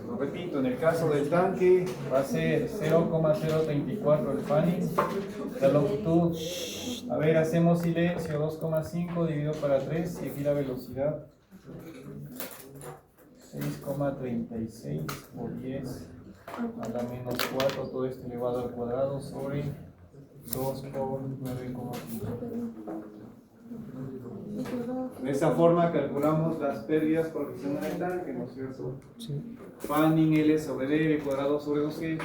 Lo repito, en el caso del tanque va a ser 0,034 el fanning, la longitud, a ver, hacemos silencio, 2,5 dividido para 3 y aquí la velocidad 6,36 por 10 a la menos 4, todo esto elevado al cuadrado sobre 2 por 9,5. De esta forma calculamos las pérdidas por fricción en el tanque, ¿no es cierto? Sí. Fanning L sobre D cuadrado sobre 2G.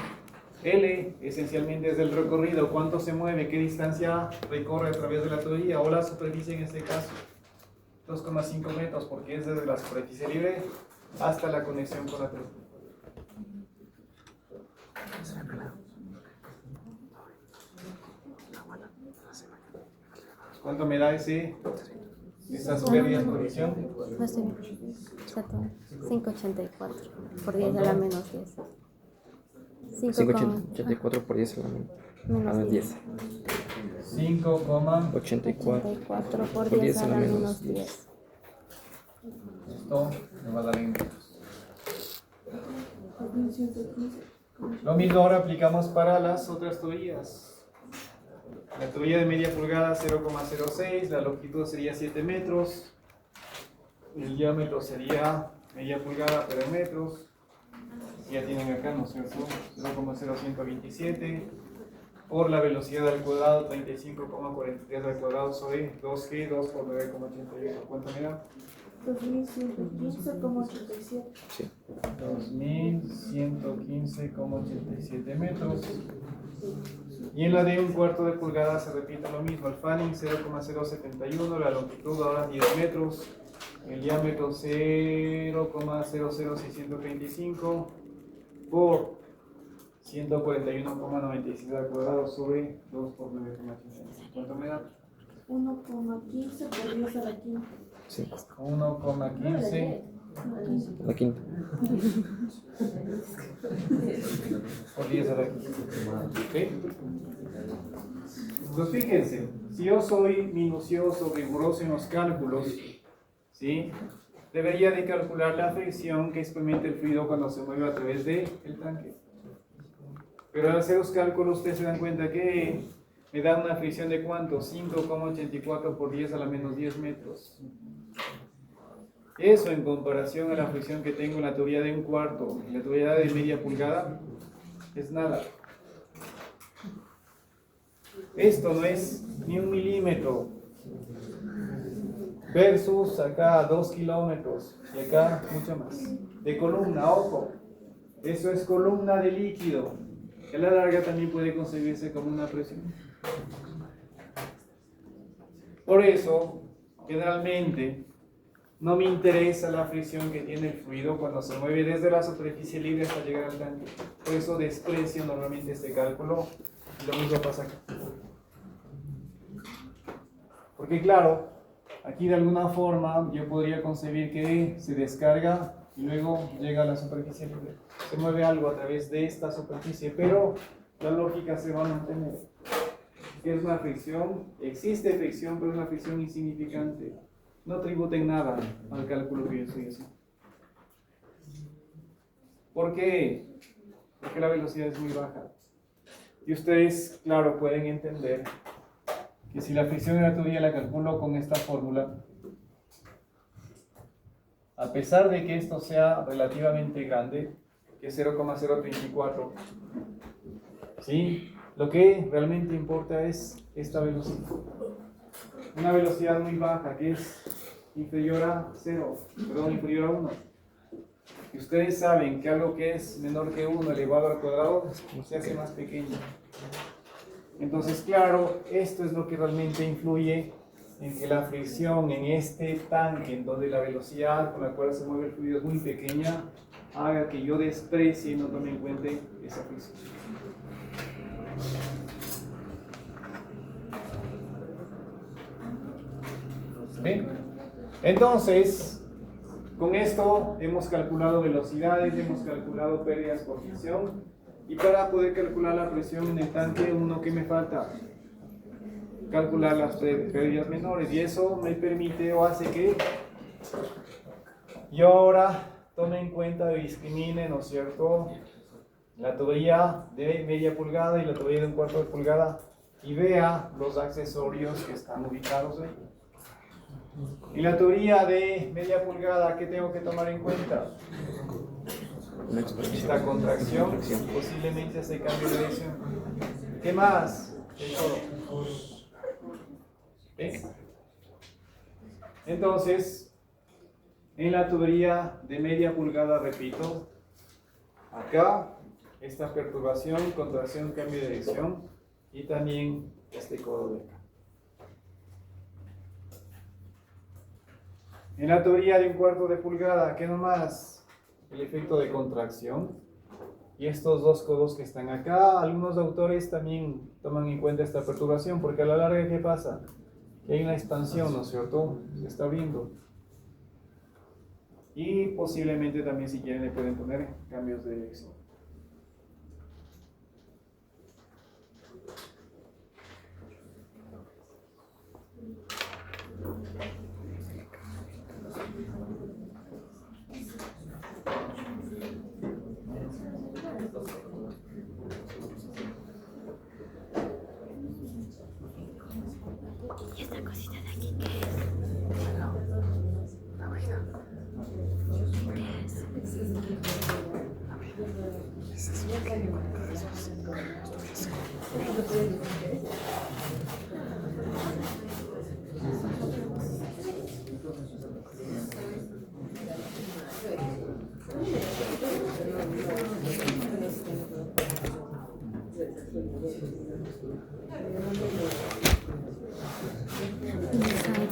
L esencialmente es el recorrido, cuánto se mueve, qué distancia recorre a través de la tubería o la superficie en este caso. 2,5 metros porque es desde la superficie libre hasta la conexión con la tubería. ¿Cuánto me da esa pérdida de posición? No estoy bien. Exacto. 5,84 por 10 a la menos 10. 5,84 por 10 a la menos 10. 5,84 por 10 a la menos 10. Esto me va a dar en metros. Lo mismo ahora aplicamos para las otras tuberías. La tubería de media pulgada 0,06, la longitud sería 7 metros, el diámetro sería media pulgada pero en metros. Ya tienen acá, ¿no es cierto? 0,0127 por la velocidad al cuadrado 35,43 al cuadrado sobre 2G, 2 por 9,88. ¿Cuánto me da? 2115,87. Sí. 2115,87 metros. Y en la de un cuarto de pulgada se repite lo mismo, el fanning 0,071, la longitud ahora 10 metros, el diámetro 0,00635 por 141,96 al cuadrado sobre 2 por 9,85. ¿Cuánto me da? 1,15 por 10 a la quinta. Sí. 1,15 La quinta. por 10 a la quinta. ¿Ok? Pues fíjense, si yo soy minucioso, riguroso en los cálculos, ¿sí? Debería de calcular la fricción que experimenta el fluido cuando se mueve a través del tanque. Pero al hacer los cálculos ustedes se dan cuenta que me da una fricción de ¿cuánto? 5,84 por 10 a la menos 10 metros. Eso en comparación a la fricción que tengo en la tubería de un cuarto, en la tubería de media pulgada, es nada. Esto no es ni 1 milímetro versus acá 2 kilómetros y acá mucho más. De columna, ojo, eso es columna de líquido, que a la larga también puede concebirse como una presión. Por eso, generalmente, no me interesa la fricción que tiene el fluido cuando se mueve desde la superficie libre hasta llegar al tanque. Por eso desprecio normalmente este cálculo. Y lo mismo pasa acá. Porque claro, aquí de alguna forma yo podría concebir que se descarga y luego llega a la superficie libre. Se mueve algo a través de esta superficie, pero la lógica se va a mantener. ¿Qué es una fricción? Existe fricción, pero es una fricción insignificante. No tributen nada al cálculo que yo estoy haciendo. ¿Por qué? Porque la velocidad es muy baja. Y ustedes, claro, pueden entender que si la fricción en la tubería la calculo con esta fórmula, a pesar de que esto sea relativamente grande, que es 0,034, ¿sí? Lo que realmente importa es esta velocidad. una velocidad muy baja que es inferior a 0, perdón, inferior a 1. Y ustedes saben que algo que es menor que 1 elevado al cuadrado se hace más pequeño. Entonces, claro, esto es lo que realmente influye en que la fricción en este tanque, en donde la velocidad con la cual se mueve el fluido es muy pequeña, haga que yo desprecie y no tome en cuenta esa fricción. ¿Bien? Entonces, con esto hemos calculado velocidades, hemos calculado pérdidas por fricción, y para poder calcular la presión en el tanque, ¿qué me falta? Calcular las pérdidas menores, y eso me permite o hace que yo ahora tome en cuenta y discrimine, ¿no es cierto?, la tubería de media pulgada y la tubería de 1/4 de pulgada, y vea los accesorios que están ubicados ahí. En la tubería de media pulgada, ¿qué tengo que tomar en cuenta? Esta contracción, posiblemente este cambio de dirección. ¿Qué más? Es todo. ¿Ven? Entonces, en la tubería de media pulgada, repito, acá, esta perturbación, contracción, cambio de dirección, y también este codo de acá. En la tubería de 1/4 de pulgada, ¿qué nomás? El efecto de contracción. Y estos dos codos que están acá, algunos autores también toman en cuenta esta perturbación, porque a la larga, ¿qué pasa? Que hay una expansión, ¿no es cierto? Se está abriendo. Y posiblemente también, si quieren, le pueden poner cambios de dirección. ¿Y esta cosita de aquí qué es?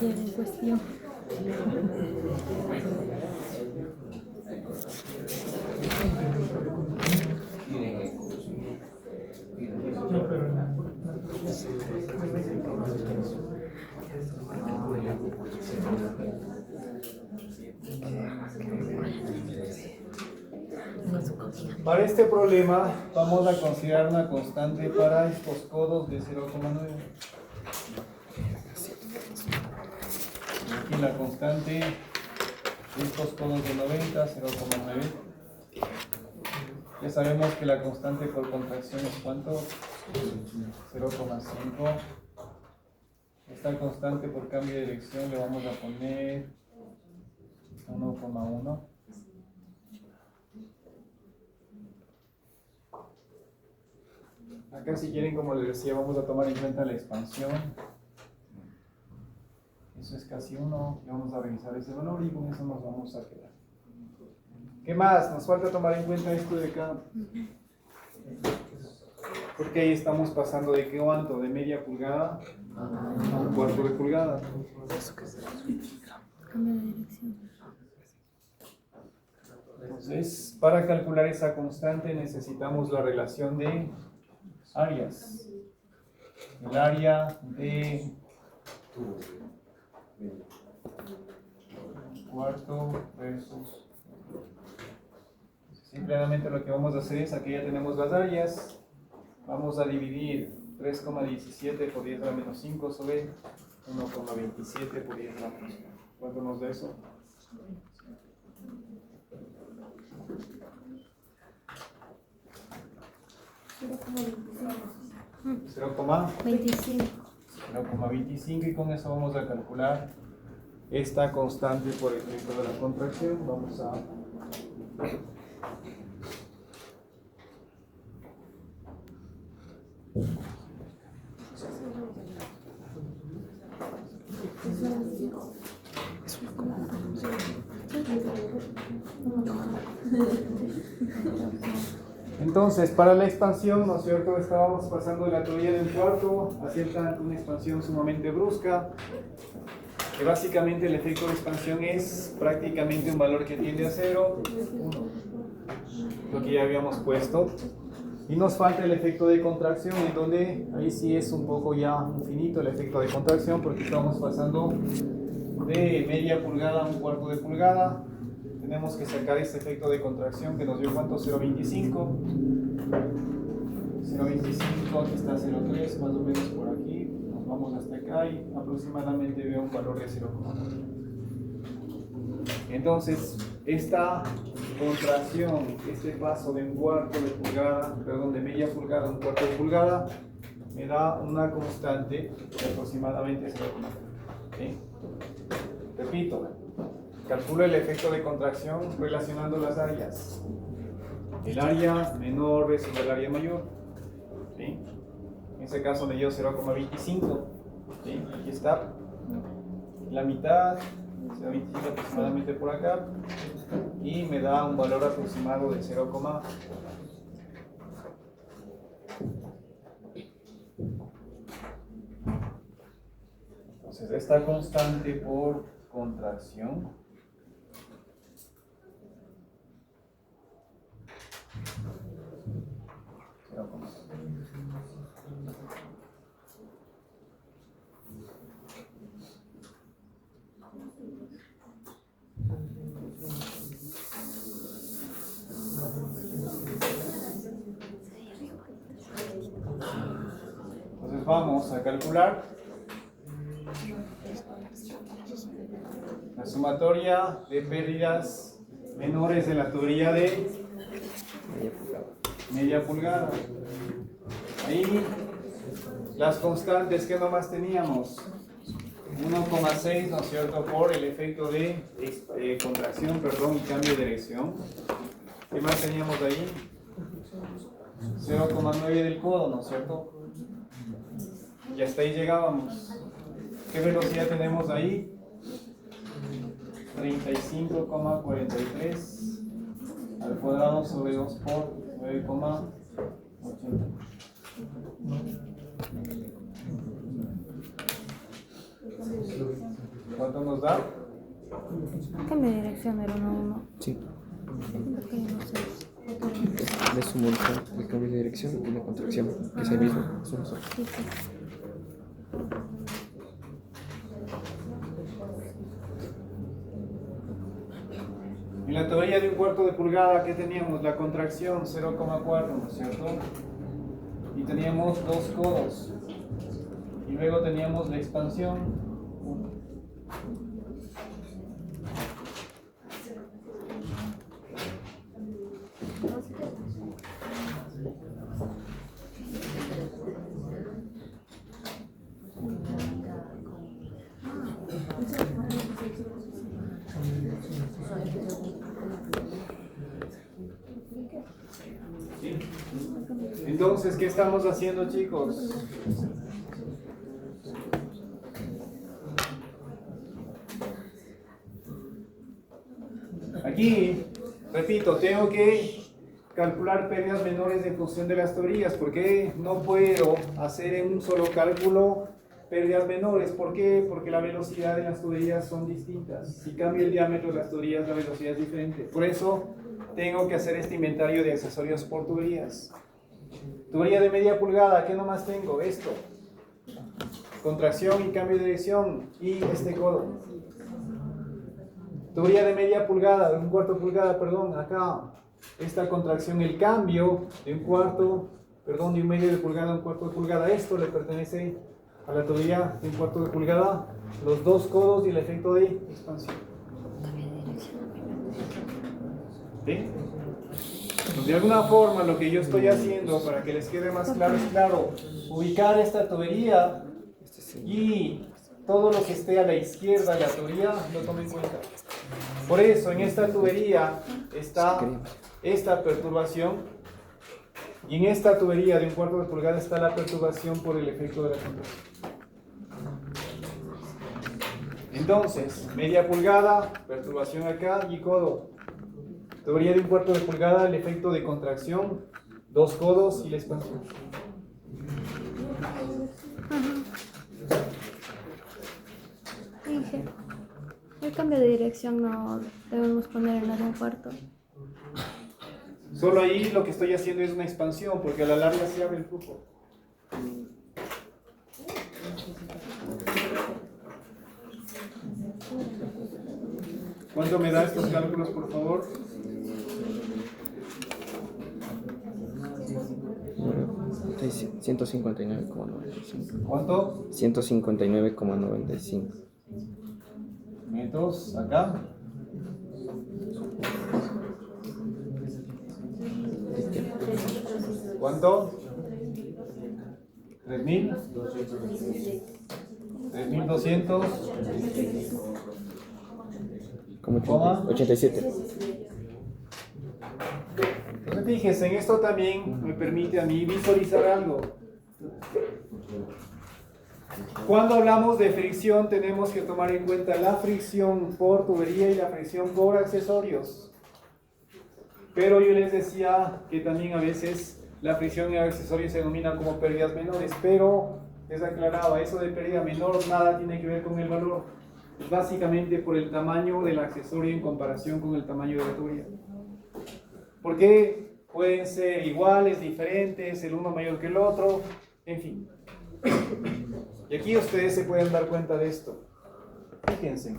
Ayer en cuestión. Para este problema vamos a considerar una constante para estos codos de 0,9. Aquí la constante de estos codos de 90, 0,9. Ya sabemos que la constante por contracción es ¿cuánto? 0,5. Esta constante por cambio de dirección le vamos a poner 1,1. Acá, si quieren, como les decía, vamos a tomar en cuenta la expansión. Eso es casi 1. Vamos a revisar ese valor y con eso nos vamos a quedar. ¿Qué más? Nos falta tomar en cuenta esto de acá. Porque ahí estamos pasando de qué cuánto, de media pulgada a 1/4 de pulgada. Cambio de dirección. Entonces, para calcular esa constante necesitamos la relación de áreas. El área de cuarto versus. Simplemente lo que vamos a hacer es, aquí ya tenemos las áreas, vamos a dividir 3,17 por 10 a la menos 5 sobre 1,27 por 10 a la menos 5. ¿Cuánto nos da eso? 25. 0,25, y con eso vamos a calcular esta constante por efecto de la contracción. Vamos a Entonces, para la expansión, ¿no es cierto? Estábamos pasando de la teoría del cuarto a cierta una expansión sumamente brusca, que básicamente el efecto de expansión es prácticamente un valor que tiende a 0, 1, lo que ya habíamos puesto. Y nos falta el efecto de contracción, en donde ahí sí es un poco ya infinito el efecto de contracción, porque estamos pasando de media pulgada a un cuarto de pulgada. Tenemos que sacar este efecto de contracción que nos dio ¿cuánto? 0.25. 0.25, aquí está 0.3, más o menos por aquí. Nos vamos hasta acá y aproximadamente veo un valor de 0.9. Entonces, esta contracción, este paso de un cuarto de pulgada, perdón, de media pulgada a un cuarto de pulgada, me da una constante de aproximadamente 0.9. ¿Sí? Repito, calculo el efecto de contracción relacionando las áreas. El área menor versus el área mayor. ¿Sí? En ese caso me dio 0.25. ¿Sí? Aquí está. La mitad, 0.25 aproximadamente por acá. Y me da un valor aproximado de 0,. Entonces esta constante por contracción entonces vamos a calcular la sumatoria de pérdidas menores de la teoría de media pulgada. Ahí las constantes que nomás teníamos 1,6, ¿no es cierto? Por el efecto de contracción, perdón, y cambio de dirección. ¿Qué más teníamos ahí? 0,9 del codo, ¿no es cierto? Y hasta ahí llegábamos. ¿Qué velocidad tenemos ahí? 35,43 al cuadrado sobre 2 por 9,80. ¿Cuánto nos da? Cambio de dirección del 1-1. Sí. Lo que no sé. Le sumo el cambio de dirección y la contracción, que es el mismo. Suma. Sí, sí. En la teoría de un cuarto de pulgada, ¿qué teníamos? La contracción 0,4, ¿no es cierto? Y teníamos 2 codos. Y luego teníamos la expansión 1. ¿Sí? Entonces, ¿qué estamos haciendo, chicos? Aquí, repito, tengo que calcular pérdidas menores en función de las teorías, porque no puedo hacer en un solo cálculo pérdidas menores. ¿Por qué? Porque la velocidad de las tuberías son distintas. Si cambia el diámetro de las tuberías, la velocidad es diferente. Por eso tengo que hacer este inventario de accesorios por tuberías. Tubería de media pulgada, ¿qué nomás tengo? Esto. Contracción y cambio de dirección y este codo. Tubería de media pulgada, de un cuarto pulgada, perdón, acá. Esta contracción, el cambio de un cuarto, perdón, de un medio de pulgada a un cuarto de pulgada. Esto le pertenece a la tubería de un cuarto de pulgada, los 2 codos y el efecto de expansión. ¿Sí? Pues de alguna forma lo que yo estoy haciendo para que les quede más claro es, claro, ubicar esta tubería y todo lo que esté a la izquierda de la tubería lo tomen en cuenta. Por eso en esta tubería está esta perturbación y en esta tubería de un cuarto de pulgada está la perturbación por el efecto de la contracción. Entonces, media pulgada, perturbación acá y codo. Tubería de 1/4 de pulgada, el efecto de contracción, 2 codos y la expansión. Dije, el cambio de dirección no debemos poner en la de 1/4. Solo ahí lo que estoy haciendo es una expansión, porque a la larga se abre el flujo. ¿Cuánto me da estos cálculos, por favor? Sí, 159,95. ¿Cuánto? 159,95. Metros acá. ¿Cuánto? 3.000. 3.200. Como ¿Coma? 87. Entonces fíjense, en esto también me permite a mí visualizar algo. Cuando hablamos de fricción tenemos que tomar en cuenta la fricción por tubería y la fricción por accesorios. Pero yo les decía que también a veces la fricción y accesorios se denomina como pérdidas menores, pero les aclaraba, eso de pérdida menor nada tiene que ver con el valor. Es básicamente por el tamaño del accesorio en comparación con el tamaño de la tubería. Porque pueden ser iguales, diferentes, el uno mayor que el otro, en fin. Y aquí ustedes se pueden dar cuenta de esto. Fíjense,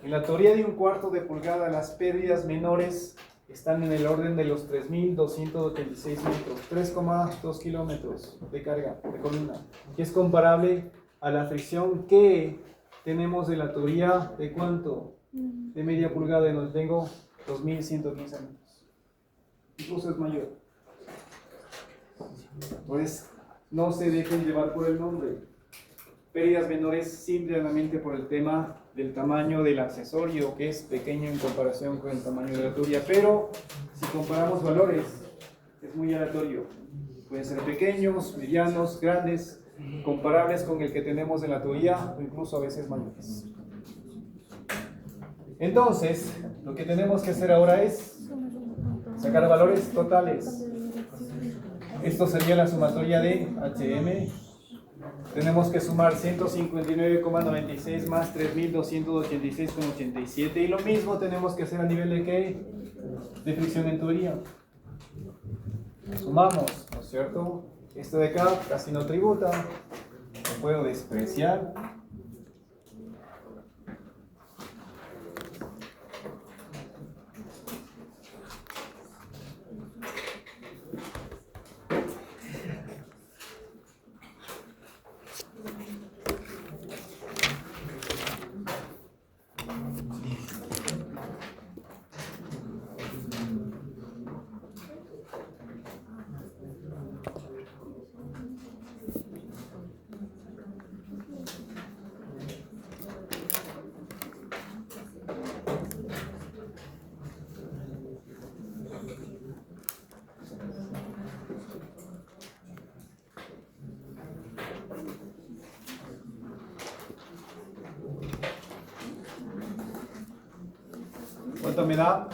en la teoría de 1/4 de pulgada las pérdidas menores están en el orden de los 3.286 metros, 3,2 kilómetros de carga de columna, que es comparable a la fricción que tenemos de la teoría de ¿cuánto? De media pulgada, en donde tengo 2.115 metros. Incluso es mayor. Entonces, no se dejen llevar por el nombre. Pérdidas menores simplemente por el tema del tamaño del accesorio, que es pequeño en comparación con el tamaño de la tubería. Pero si comparamos valores, es muy aleatorio. Pueden ser pequeños, medianos, grandes, comparables con el que tenemos en la tubería o incluso a veces mayores. Entonces, lo que tenemos que hacer ahora es sacar valores totales. Esto sería la sumatoria de HM. Tenemos que sumar 159,96 más 3.286,87. Y lo mismo tenemos que hacer a nivel de ¿qué? De fricción en tubería. Sumamos, ¿no es cierto? Esto de acá casi no tributa. Lo puedo despreciar. ¿Cuánto me da?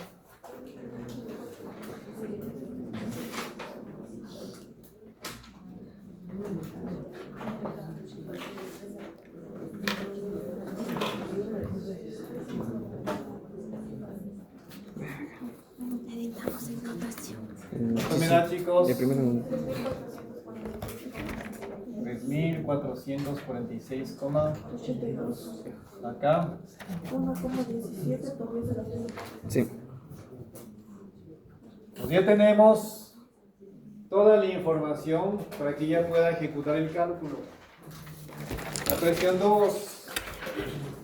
Editamos en notación. ¿Cuánto me da, chicos? De primero. 3.446,82. Acá. 1,17 por 10 a la 3. Sí. Pues ya tenemos toda la información para que ya pueda ejecutar el cálculo. La presión 2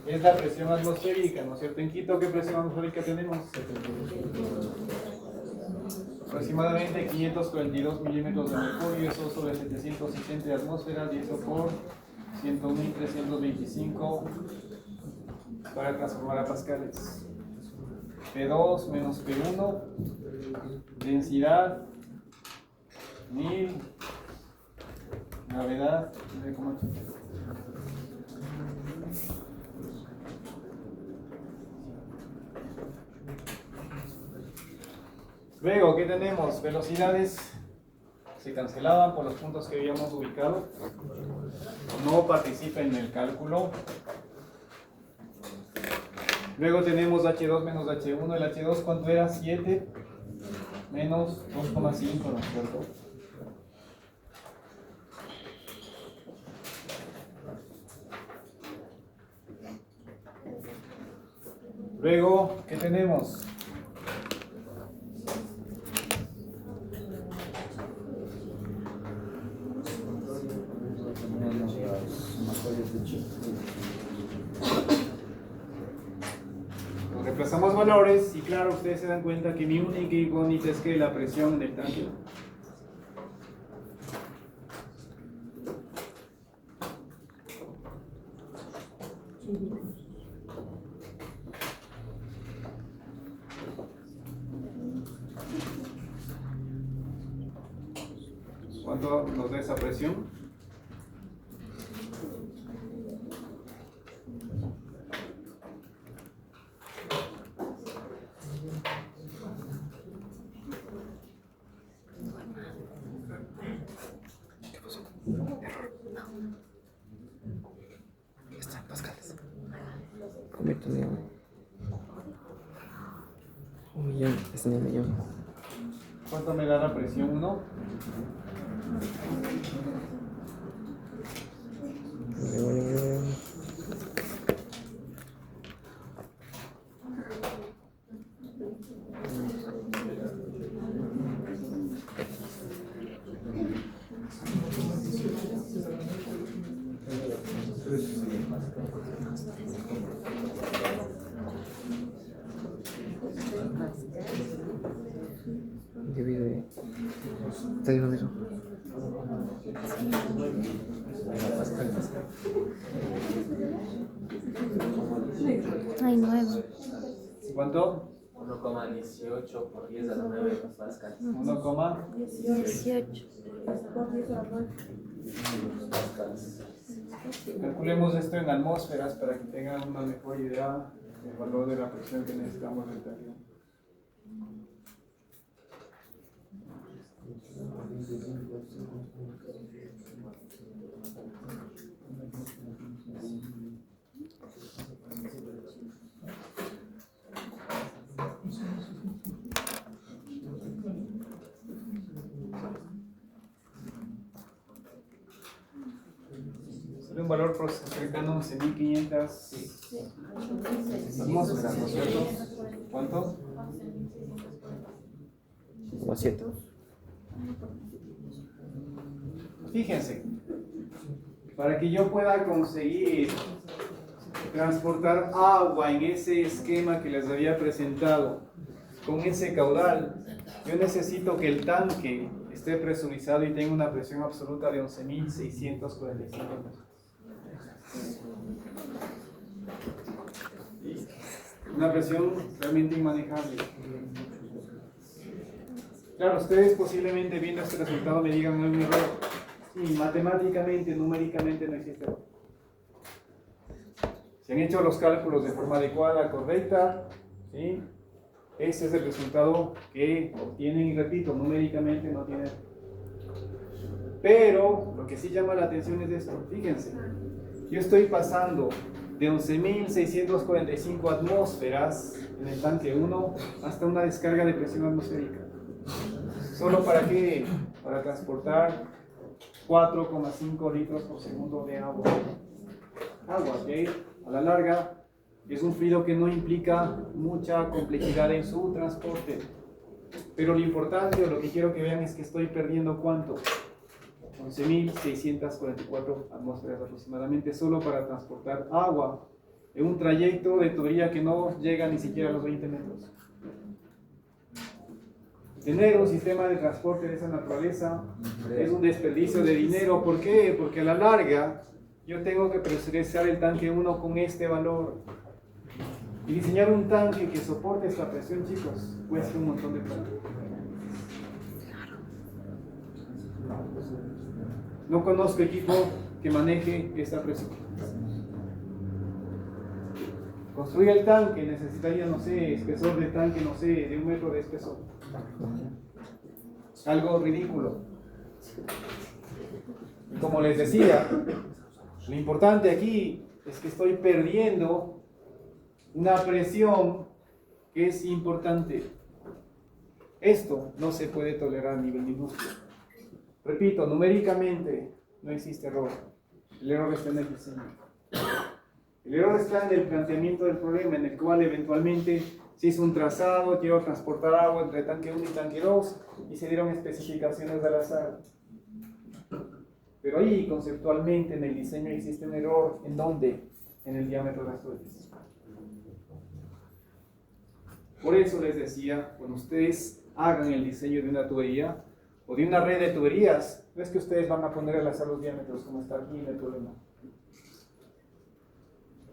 es la presión atmosférica, ¿no es cierto? En Quito, ¿qué presión atmosférica tenemos? Aproximadamente 542 milímetros de mercurio, eso sobre 760 de atmósfera, y eso por 101.325 para transformar a pascales. P2 menos P1, densidad 1000, gravedad 9,8. Luego, ¿qué tenemos? Velocidades se cancelaban por los puntos que habíamos ubicado. No participa en el cálculo. Luego tenemos H2 menos H1. El H2, ¿cuánto era? 7 menos 2,5, ¿no es cierto? Luego, ¿qué tenemos? Nos reemplazamos valores y claro, ustedes se dan cuenta que mi única incógnita es que la presión en el tanque. ¿Cuánto nos da esa presión? ¿Qué pasó? Error. Está en pascales. Convierto en un millón. Está en un millón. ¿Cuánto me da la presión 1? Divide. Te digo lo mismo. Ay, 9. ¿Cuánto? 1,18 por 10 a la 9 pascales. 18. Por 10 a la 9. Pascales. Calculemos esto en atmósferas para que tengan una mejor idea del valor de la presión que necesitamos del tanque. Sale un valor cercano a 11.500 atmósferas, ¿no es cierto? ¿Cuánto? Como 7. Fíjense, para que yo pueda conseguir transportar agua en ese esquema que les había presentado, con ese caudal, yo necesito que el tanque esté presurizado y tenga una presión absoluta de 11.645 metros. Una presión realmente inmanejable. Claro, ustedes posiblemente viendo este resultado me digan hay un error. Sí, matemáticamente, numéricamente no existe error. Se han hecho los cálculos de forma adecuada, correcta, ¿sí? Ese es el resultado que obtienen y repito, numéricamente no tiene error. Pero lo que sí llama la atención es esto, fíjense, yo estoy pasando de 11.645 atmósferas en el tanque 1 hasta una descarga de presión atmosférica. ¿Solo para qué? Para transportar 4,5 litros por segundo de agua. Agua, ¿ok? A la larga es un fluido que no implica mucha complejidad en su transporte. Pero lo importante o lo que quiero que vean es que estoy perdiendo ¿cuánto? 11.644 atmósferas aproximadamente solo para transportar agua en un trayecto de tubería que no llega ni siquiera a los 20 metros. Tener un sistema de transporte de esa naturaleza es un desperdicio de dinero. ¿Por qué? Porque a la larga yo tengo que presurizar el tanque 1 con este valor. Y diseñar un tanque que soporte esta presión, chicos, cuesta un montón de plata. No conozco equipo que maneje esta presión. Construir el tanque necesitaría, no sé, espesor de tanque, no sé, de 1 metro de espesor. Algo ridículo. Y como les decía, lo importante aquí es que estoy perdiendo una presión que es importante. Esto no se puede tolerar a nivel de industria. Repito, numéricamente no existe error. El error está en el diseño. El error está en el planteamiento del problema, en el cual eventualmente se hizo un trazado, quiero transportar agua entre tanque 1 y tanque 2 y se dieron especificaciones al azar. Pero ahí conceptualmente en el diseño existe un error. ¿En dónde? En el diámetro de las tuberías. Por eso les decía, cuando ustedes hagan el diseño de una tubería o de una red de tuberías, no es que ustedes van a poner al azar los diámetros como está aquí en el problema.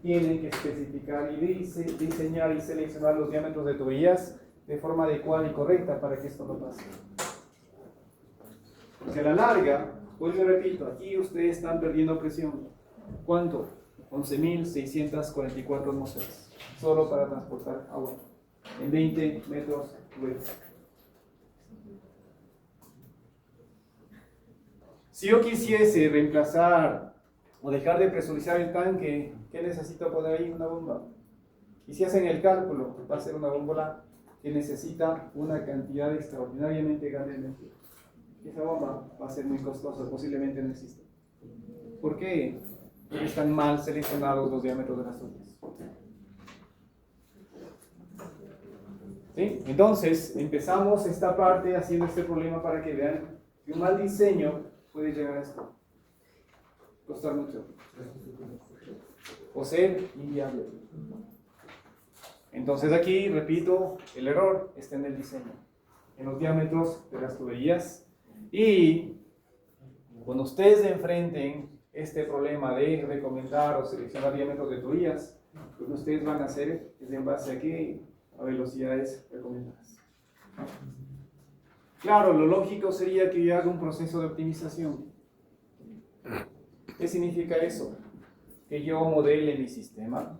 Tienen que especificar y diseñar y seleccionar los diámetros de tuberías de forma adecuada y correcta para que esto no pase. Porque a la larga, pues yo repito, aquí ustedes están perdiendo presión. ¿Cuánto? 11.644 atmósferas, solo para transportar agua, en 20 metros cúbicos. Si yo quisiese reemplazar o dejar de presurizar el tanque, ¿qué necesito poner ahí? Una bomba. Y si hacen el cálculo, va a ser una bombola que necesita una cantidad extraordinariamente grande de energía. Esa bomba va a ser muy costosa, posiblemente no exista. ¿Por qué? Porque están mal seleccionados los diámetros de las tuberías. ¿Sí? Entonces, empezamos esta parte haciendo este problema para que vean que un mal diseño puede llegar a esto. Costar mucho. O ser inviable. Entonces aquí, repito, el error está en el diseño, en los diámetros de las tuberías. Y cuando ustedes enfrenten este problema de recomendar o seleccionar diámetros de tuberías, lo que ustedes van a hacer es en base a qué, a velocidades recomendadas. Claro, lo lógico sería que yo haga un proceso de optimización. ¿Qué significa eso? Que yo modele mi sistema,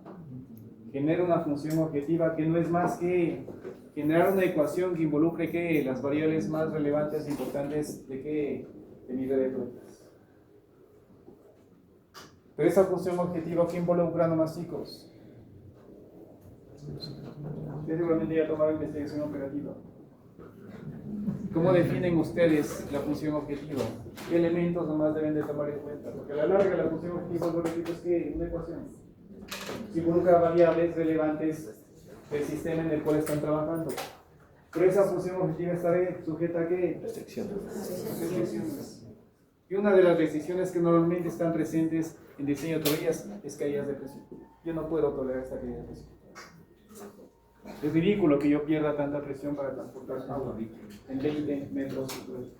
genere una función objetiva que no es más que generar una ecuación que involucre ¿qué? Las variables más relevantes e importantes de qué, de nivel de tuberías. Pero esa función objetiva, ¿qué involucra nomás, chicos? Ustedes seguramente ya tomaron investigación operativa. ¿Cómo definen ustedes la función objetiva? ¿Qué elementos nomás deben de tomar en cuenta? Porque a la larga la función objetiva, lo repito, es que una ecuación que involucra variables relevantes del sistema en el cual están trabajando. Pero esa función objetiva estará sujeta a ¿qué? Restricciones. Y una de las restricciones que normalmente están presentes en diseño de tuberías es caídas de presión. Yo no puedo tolerar esta caída de presión. Es ridículo que yo pierda tanta presión para transportar agua en 20 metros cúbicos.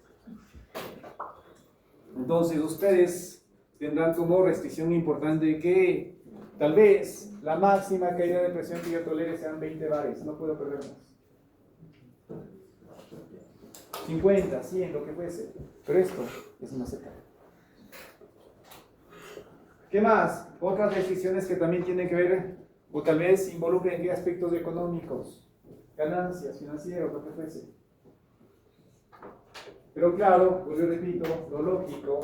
Entonces ustedes tendrán como restricción importante que tal vez la máxima caída de presión que yo tolere sean 20 bares, no puedo perder más. 50, 100, lo que fuese. Pero esto es inaceptable. ¿Qué más? Otras restricciones que también tienen que ver, o tal vez involucren qué aspectos económicos, ganancias, financieros, lo que fuese. Pero claro, pues yo repito, lo lógico,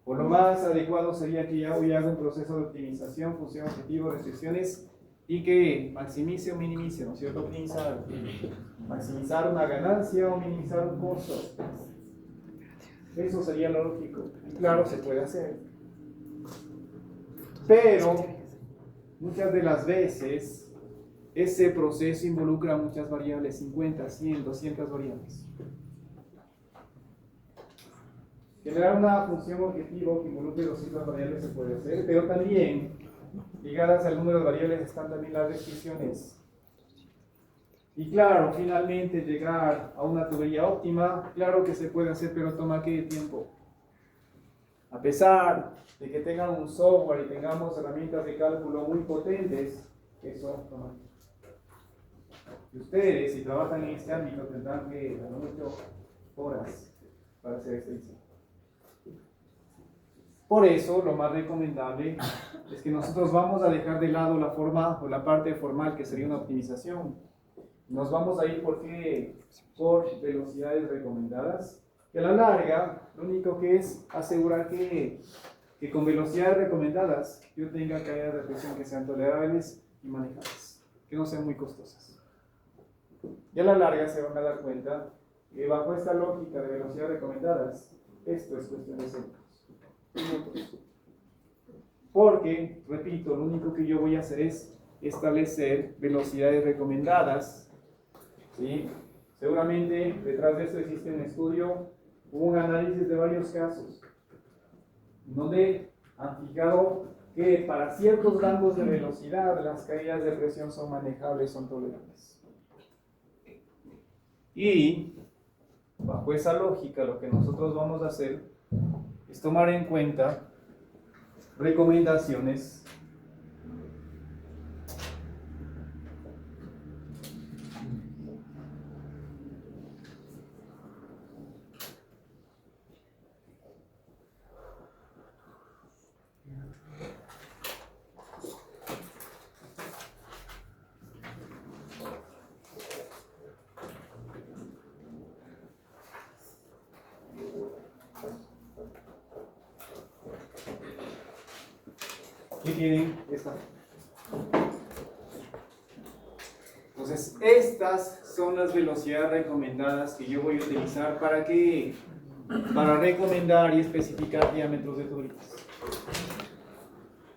o lo más adecuado sería que ya hoy haga un proceso de optimización, función, objetivo, restricciones, y que maximice o minimice, ¿no es cierto? Maximizar una ganancia o minimizar un costo. Eso sería lo lógico. Y claro, se puede hacer. Pero muchas de las veces ese proceso involucra muchas variables, 50, 100, 200 variables. Generar una función objetivo que involucre 200 variables se puede hacer, pero también ligadas al número de variables están también las restricciones. Y claro, finalmente llegar a una tubería óptima, claro que se puede hacer, pero toma ¿qué tiempo? A pesar de que tengan un software y tengamos herramientas de cálculo muy potentes, eso toma tiempo. Y ustedes, si trabajan en este ámbito, tendrán que dar muchas horas para hacer este diseño. Por eso, lo más recomendable es que nosotros vamos a dejar de lado la forma o la parte formal que sería una optimización Nos vamos a ir por velocidades recomendadas. Que a la larga, lo único que es asegurar que con velocidades recomendadas yo tenga caídas de presión que sean tolerables y manejables, que no sean muy costosas. Y a la larga se van a dar cuenta que bajo esta lógica de velocidades recomendadas, esto es cuestión de centros. Porque, repito, lo único que yo voy a hacer es establecer velocidades recomendadas, ¿sí? Seguramente detrás de esto existe un estudio, hubo un análisis de varios casos, donde han fijado que para ciertos rangos de velocidad las caídas de presión son manejables, son tolerables. Y bajo esa lógica lo que nosotros vamos a hacer es tomar en cuenta recomendaciones que tienen esta. Entonces, estas son las velocidades recomendadas que yo voy a utilizar para recomendar y especificar diámetros de tuberías.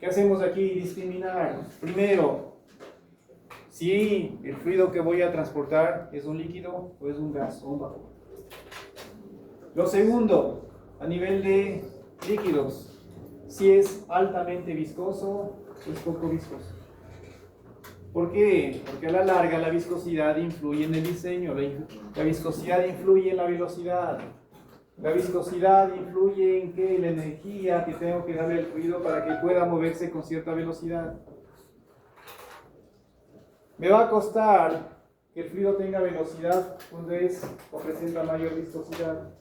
¿Qué hacemos aquí? Discriminar. Primero, si el fluido que voy a transportar es un líquido o es un gas o un vapor. Lo segundo, a nivel de líquidos, si es altamente viscoso o es poco viscoso. ¿Por qué? Porque a la larga la viscosidad influye en el diseño, la viscosidad influye en la velocidad, la viscosidad influye en que la energía que tengo que darle al fluido para que pueda moverse con cierta velocidad. Me va a costar que el fluido tenga velocidad cuando es o presenta mayor viscosidad.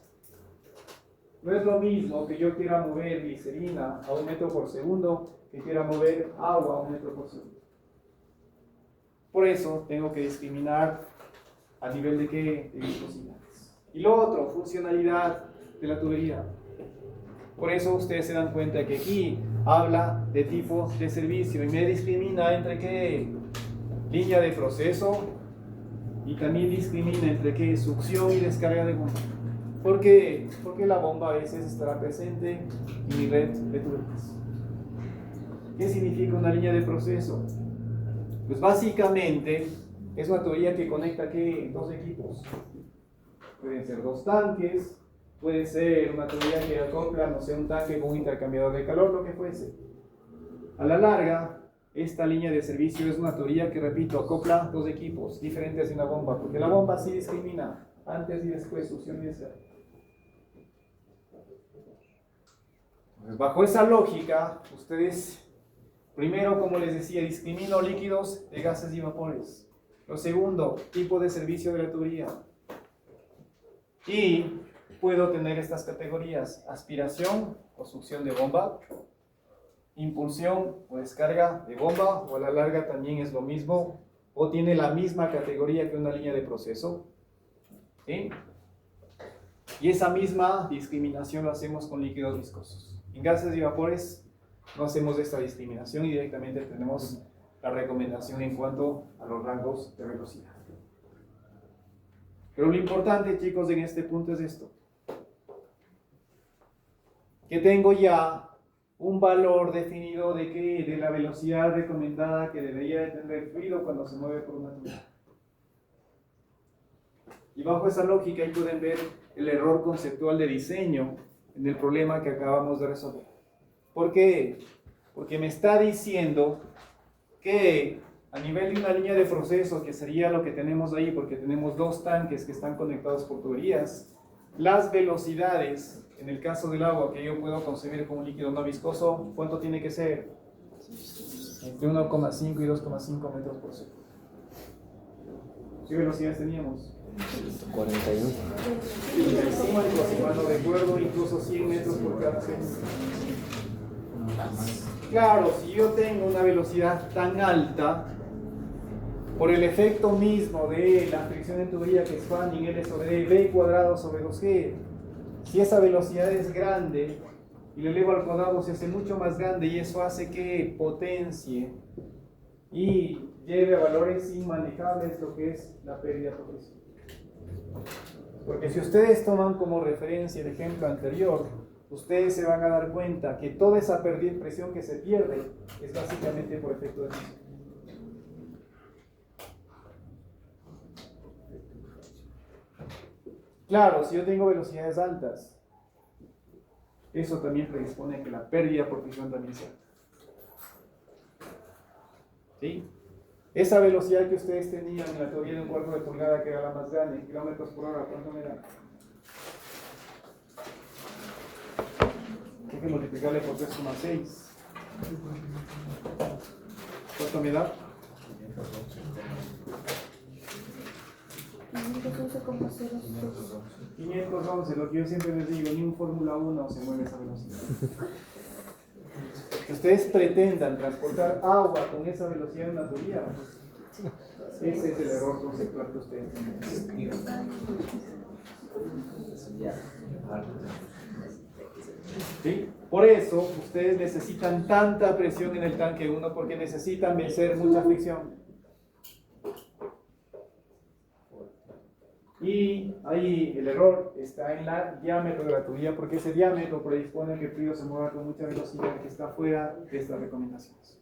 No es lo mismo que yo quiera mover glicerina a 1 metro por segundo que quiera mover agua a 1 metro por segundo. Por eso tengo que discriminar a nivel de qué, de viscosidades. Y lo otro, funcionalidad de la tubería. Por eso ustedes se dan cuenta que aquí habla de tipo de servicio y me discrimina entre qué, línea de proceso, y también discrimina entre qué, succión y descarga de bomba. ¿Por qué? Porque la bomba a veces estará presente en mi red de tuberías. ¿Qué significa una línea de proceso? Pues básicamente es una tubería que conecta ¿qué? Dos equipos. Pueden ser dos tanques, puede ser una tubería que acopla, no sé, un tanque con un intercambiador de calor, lo que fuese. A la larga, esta línea de servicio es una tubería que, repito, acopla dos equipos diferentes de una bomba, porque la bomba sí discrimina antes y después, succión y descarga. Pues bajo esa lógica, ustedes, primero, como les decía, discrimino líquidos de gases y vapores. Lo segundo, tipo de servicio de la tubería. Y puedo tener estas categorías: aspiración o succión de bomba, impulsión o descarga de bomba, o a la larga también es lo mismo, o tiene la misma categoría que una línea de proceso. ¿Sí? Y esa misma discriminación lo hacemos con líquidos viscosos. En gases y vapores no hacemos esta discriminación y directamente tenemos la recomendación en cuanto a los rangos de velocidad. Pero lo importante, chicos, en este punto es esto: que tengo ya un valor definido de qué, de la velocidad recomendada que debería de tener el fluido cuando se mueve por una tubería. Y bajo esa lógica ahí pueden ver el error conceptual de diseño en el problema que acabamos de resolver. ¿Por qué? Porque me está diciendo que a nivel de una línea de proceso, que sería lo que tenemos ahí, porque tenemos dos tanques que están conectados por tuberías, las velocidades, en el caso del agua que yo puedo concebir como un líquido no viscoso, ¿cuánto tiene que ser? Entre 1,5 y 2,5 metros por segundo. ¿Qué velocidades teníamos? 41. 35, si mal no recuerdo, incluso 100 metros por cada segundo. Claro, si yo tengo una velocidad tan alta, por el efecto mismo de la fricción en tubería, que es fanning L sobre D, B cuadrado sobre 2G, si esa velocidad es grande y le elevo al cuadrado, se hace mucho más grande, y eso hace que potencie y lleve a valores inmanejables lo que es la pérdida por presión. Porque si ustedes toman como referencia el ejemplo anterior, ustedes se van a dar cuenta que toda esa presión que se pierde es básicamente por efecto de presión. Claro, si yo tengo velocidades altas, eso también predispone a que la pérdida por presión también sea alta. ¿Sí? Esa velocidad que ustedes tenían en la teoría de un cuarto de pulgada, que era la más grande, kilómetros por hora, ¿cuánto me da? Hay que multiplicarle por 3,6. ¿Cuánto me da? 511, lo que yo siempre les digo, ni un Fórmula 1 se mueve esa velocidad. Que ustedes pretendan transportar agua con esa velocidad en la tubería, ese es el error conceptual que ustedes tienen. ¿Sí? Por eso ustedes necesitan tanta presión en el tanque 1, porque necesitan vencer mucha fricción. Y ahí el error está en el diámetro de la tubería, porque ese diámetro predispone a que el fluido se mueva con mucha velocidad, que está fuera de estas recomendaciones.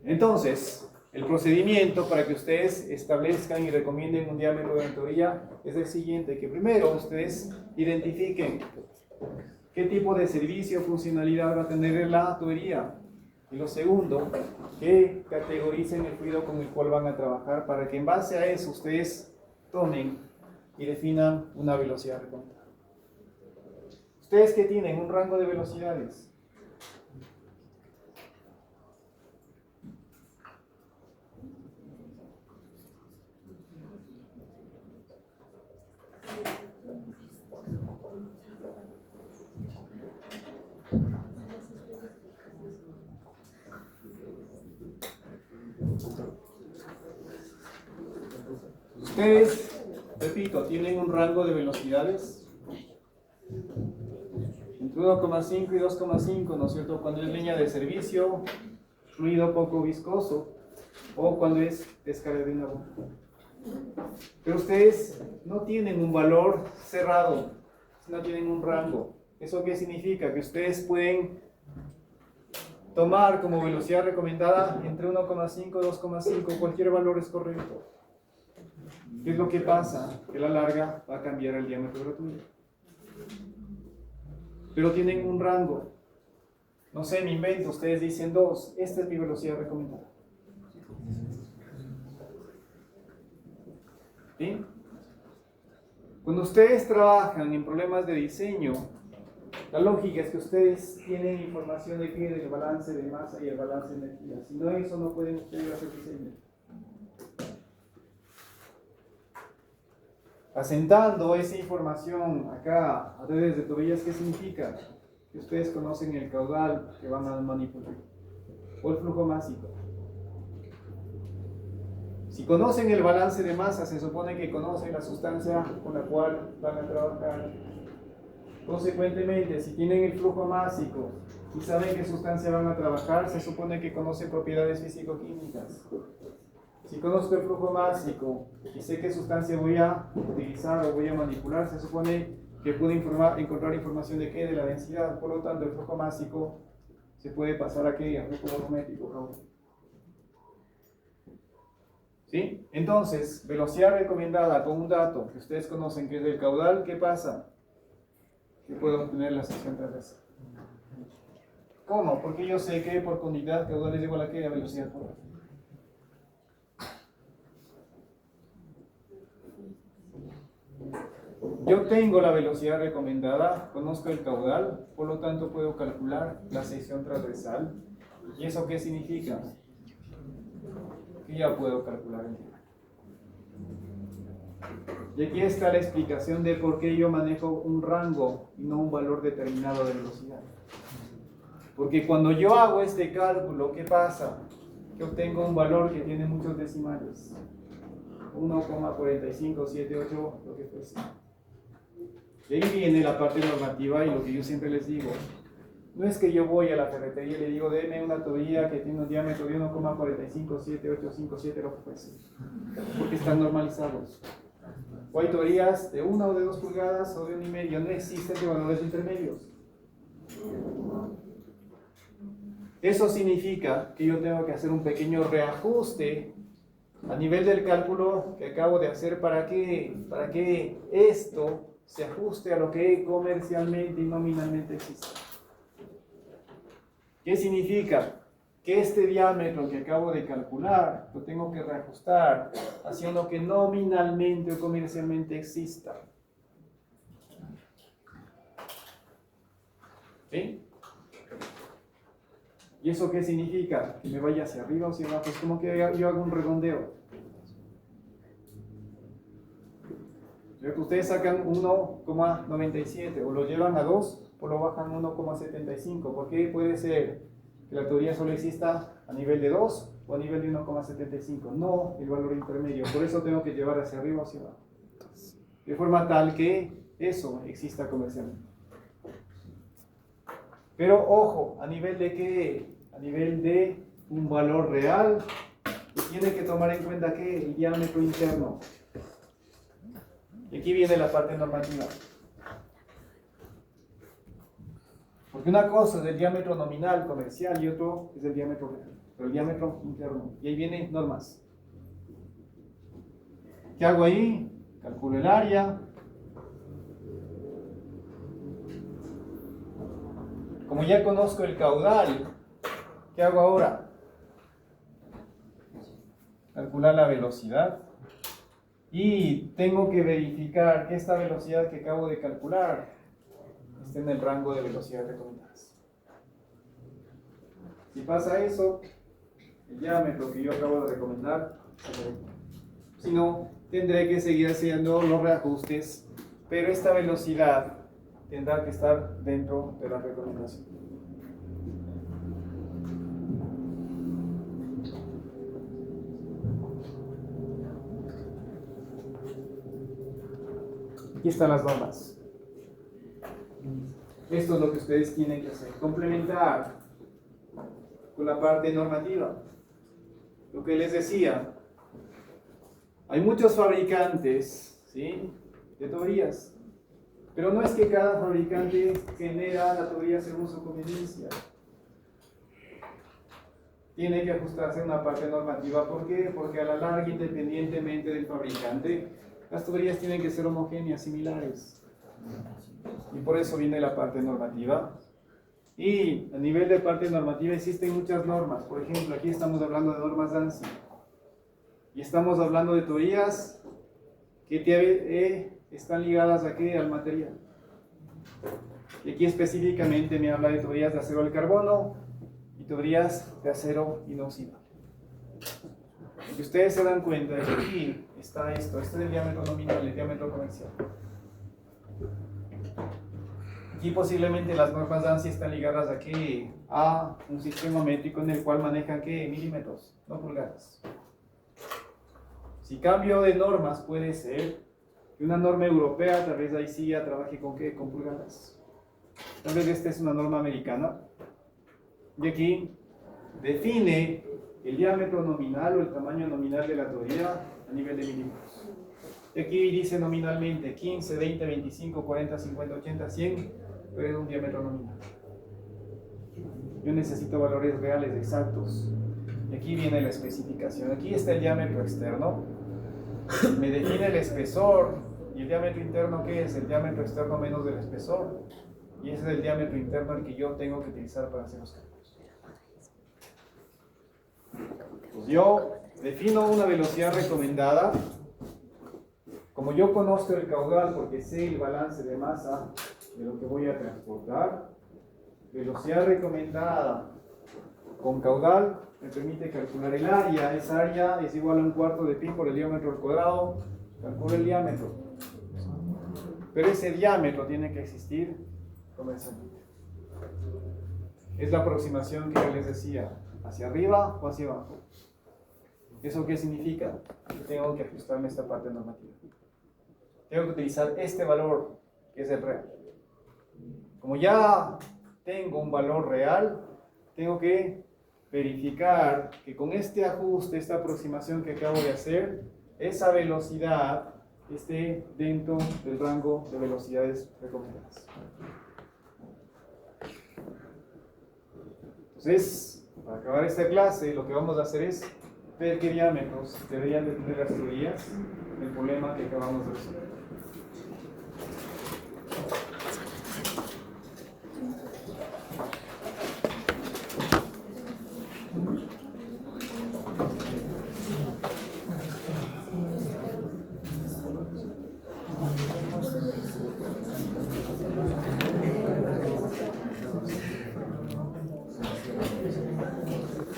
Entonces, el procedimiento para que ustedes establezcan y recomienden un diámetro de la tubería es el siguiente: que primero ustedes identifiquen qué tipo de servicio o funcionalidad va a tener la tubería. Y lo segundo, que categoricen el fluido con el cual van a trabajar, para que en base a eso ustedes tomen y definan una velocidad recomendada. Ustedes que tienen un rango de velocidades. Ustedes, repito, tienen un rango de velocidades entre 1,5 y 2,5, ¿no es cierto? Cuando es línea de servicio, fluido poco viscoso, o cuando es descarga de una bomba. Pero ustedes no tienen un valor cerrado, no tienen un rango. ¿Eso qué significa? Que ustedes pueden tomar como velocidad recomendada entre 1,5 y 2,5, cualquier valor es correcto. ¿Qué es lo que pasa? Que a la larga va a cambiar el diámetro de la tubería. Pero tienen un rango. No sé, me invento, ustedes dicen 2, esta es mi velocidad recomendada. ¿Sí? Cuando ustedes trabajan en problemas de diseño, la lógica es que ustedes tienen información de qué, del balance de masa y el balance de energía. Si no, eso no pueden ustedes hacer diseño. Asentando esa información acá a través de tuberías, ¿qué significa? Que ustedes conocen el caudal que van a manipular o el flujo másico. Si conocen el balance de masa, se supone que conocen la sustancia con la cual van a trabajar. Consecuentemente, si tienen el flujo másico y saben qué sustancia van a trabajar, se supone que conocen propiedades físico-químicas. Si conozco el flujo másico y sé qué sustancia voy a utilizar o voy a manipular, se supone que puedo encontrar información de qué, de la densidad. Por lo tanto, el flujo másico se puede pasar a qué, a flujo volumétrico. ¿Sí? Entonces, velocidad recomendada con un dato que ustedes conocen, que es el caudal, ¿qué pasa? Que puedo obtener la sección transversal. ¿Cómo? Porque yo sé que por unidad caudal es igual a qué, a velocidad por hora. Yo tengo la velocidad recomendada, conozco el caudal, por lo tanto puedo calcular la sección transversal. ¿Y eso qué significa? Que ya puedo calcular el diámetro. Y aquí está la explicación de por qué yo manejo un rango y no un valor determinado de velocidad. Porque cuando yo hago este cálculo, ¿qué pasa? Que obtengo un valor que tiene muchos decimales. 1,4578, lo que fuese. De ahí viene la parte normativa y lo que yo siempre les digo. No es que yo voy a la ferretería y le digo, deme una tubería que tiene un diámetro de 1,457857, lo que fuese. Porque están normalizados. O hay tuberías de 1 o de 2 pulgadas o de 1,5. No existen de valores intermedios. Eso significa que yo tengo que hacer un pequeño reajuste a nivel del cálculo que acabo de hacer para que esto se ajuste a lo que comercialmente y nominalmente existe. ¿Qué significa? Que este diámetro que acabo de calcular lo tengo que reajustar hacia lo que nominalmente o comercialmente exista. ¿Sí? ¿Y eso qué significa? Que me vaya hacia arriba o hacia abajo. Es como que yo hago un redondeo. Ustedes sacan 1,97 o lo llevan a 2 o lo bajan 1,75. ¿Por qué puede ser que la teoría solo exista a nivel de 2 o a nivel de 1,75? No el valor intermedio. Por eso tengo que llevar hacia arriba o hacia abajo. De forma tal que eso exista comercialmente. Pero ojo, ¿a nivel de qué? A nivel de un valor real, y tiene que tomar en cuenta que el diámetro interno. Y aquí viene la parte normativa. Porque una cosa es el diámetro nominal comercial y otro es el diámetro real, pero el diámetro interno. Y ahí vienen normas. ¿Qué hago ahí? Calculo el área. Como ya conozco el caudal, ¿qué hago ahora? Calcular la velocidad. Y tengo que verificar que esta velocidad que acabo de calcular esté en el rango de velocidad recomendadas. Si pasa eso, el diámetro que yo acabo de recomendar, si no, tendré que seguir haciendo los reajustes, pero esta velocidad tendrá que estar dentro de la recomendación. Aquí están las normas. Esto es lo que ustedes tienen que hacer. Complementar con la parte normativa. Lo que les decía, hay muchos fabricantes, ¿sí?, de tuberías. Pero no es que cada fabricante genera la tubería según su conveniencia. Tiene que ajustarse a una parte normativa. ¿Por qué? Porque a la larga, independientemente del fabricante, las tuberías tienen que ser homogéneas, similares. Y por eso viene la parte normativa. Y a nivel de parte normativa existen muchas normas. Por ejemplo, aquí estamos hablando de normas ANSI. Y estamos hablando de tuberías que están ligadas aquí al material. Y aquí específicamente me habla de tuberías de acero al carbono y tuberías de acero inoxidable. Y ustedes se dan cuenta de que aquí está esto. Este es el diámetro nominal, el diámetro comercial. Aquí posiblemente las normas ANSI están ligadas aquí a un sistema métrico en el cual manejan ¿qué? Milímetros, no pulgadas. Si cambio de normas, puede ser que una norma europea, tal vez ahí sí ya trabaje con ¿qué? Con pulgadas. Tal vez esta es una norma americana. Y aquí define el diámetro nominal o el tamaño nominal de la tubería a nivel de milímetros. Y aquí dice nominalmente 15, 20, 25, 40, 50, 80, 100, pero es un diámetro nominal. Yo necesito valores reales exactos. Y aquí viene la especificación. Aquí está el diámetro externo. Me define el espesor. ¿Y el diámetro interno qué es? El diámetro externo menos del espesor. Y ese es el diámetro interno el que yo tengo que utilizar para hacer los cálculos. Pues yo defino una velocidad recomendada. Como yo conozco el caudal porque sé el balance de masa de lo que voy a transportar, velocidad recomendada con caudal me permite calcular el área. Esa área es igual a 1/4 de pi por el diámetro al cuadrado. Calculo el diámetro. Pero ese diámetro tiene que existir comercialmente. es la aproximación que yo les decía, hacia arriba o hacia abajo. ¿Eso qué significa? Que tengo que ajustarme a esta parte normativa. Tengo que utilizar este valor, que es el real. Como ya tengo un valor real, tengo que verificar que con este ajuste, esta aproximación que acabo de hacer, esa velocidad esté dentro del rango de velocidades recomendadas. Entonces, para acabar esta clase, lo que vamos a hacer es ver qué diámetros deberían de tener las tuberías del problema que acabamos de resolver.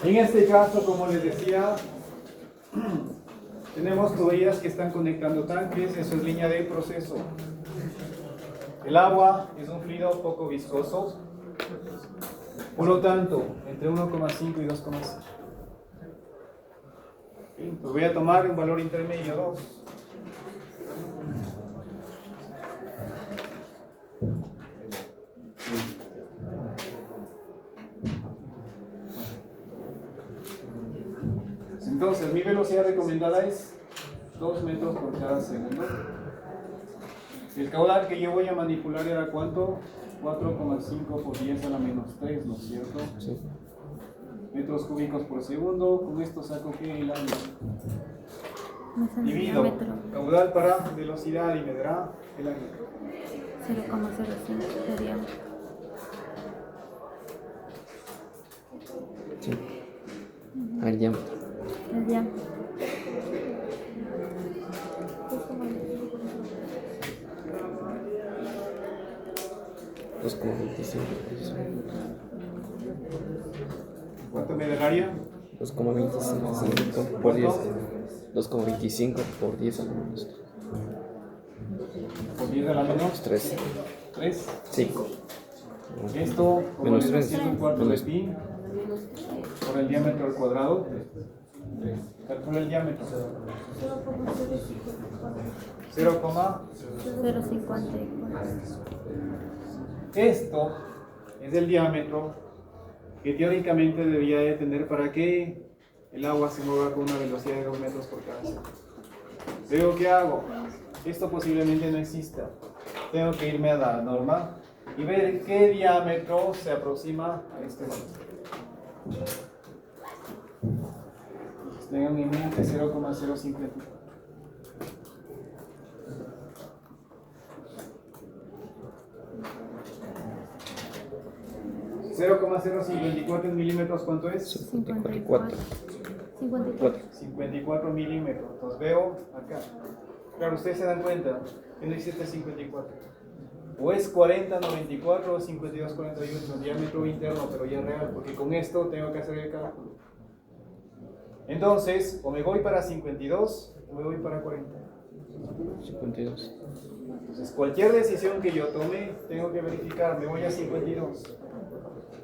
En este caso, como les decía, tenemos tuberías que están conectando tanques, eso es línea de proceso. El agua es un fluido poco viscoso, por lo tanto, entre 1,5 y 2,5. Pues voy a tomar un valor intermedio 2. Entonces, mi velocidad recomendada es 2 metros por cada segundo. El caudal que yo voy a manipular era ¿cuánto? 4,5 por 10 a la menos 3, ¿no es cierto? Sí. Metros cúbicos por segundo. Con esto saco que el ángulo. Me sale Divido diámetro caudal para velocidad y me dará el ángulo. 0,05 de diámetro. Sí. El diámetro. El diámetro. Dos como 25. ¿Cuánto me da el área? 2,25 por 10. 2,25 por 10 a la menos Por 10 a la menos 3. 3. 5. Esto, como Menos viene 3. siendo un cuarto de Menos pi por el diámetro al cuadrado. Calcula el diámetro. 0,. 0,54. Esto es el diámetro que teóricamente debería de tener para que el agua se mueva con una velocidad de 2 metros por cada segundo. Luego, ¿qué hago? Esto posiblemente no exista. Tengo que irme a la norma y ver qué diámetro se aproxima a este valor. Tengan en mente 0,054. 0,054 milímetros, ¿cuánto es? 54. 54 milímetros. Entonces veo acá. Claro, ustedes se dan cuenta que no existe 54. O es 40-94 o 52-48, diámetro interno, pero ya real, porque con esto tengo que hacer el cálculo. Entonces, o me voy para 52 o me voy para 40. 52. Entonces, cualquier decisión que yo tome, tengo que verificar, me voy a 52.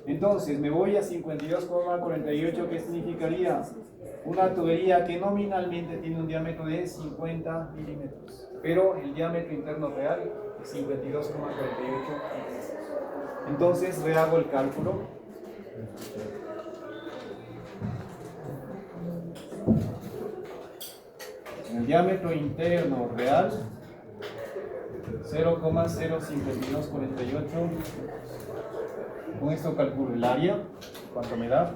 Entonces, me voy a 52,48, ¿qué significaría? Una tubería que nominalmente tiene un diámetro de 50 milímetros, pero el diámetro interno real es 52,48. Entonces, rehago el cálculo. El diámetro interno real 0,05248. Con esto calculo el área, ¿cuánto me da?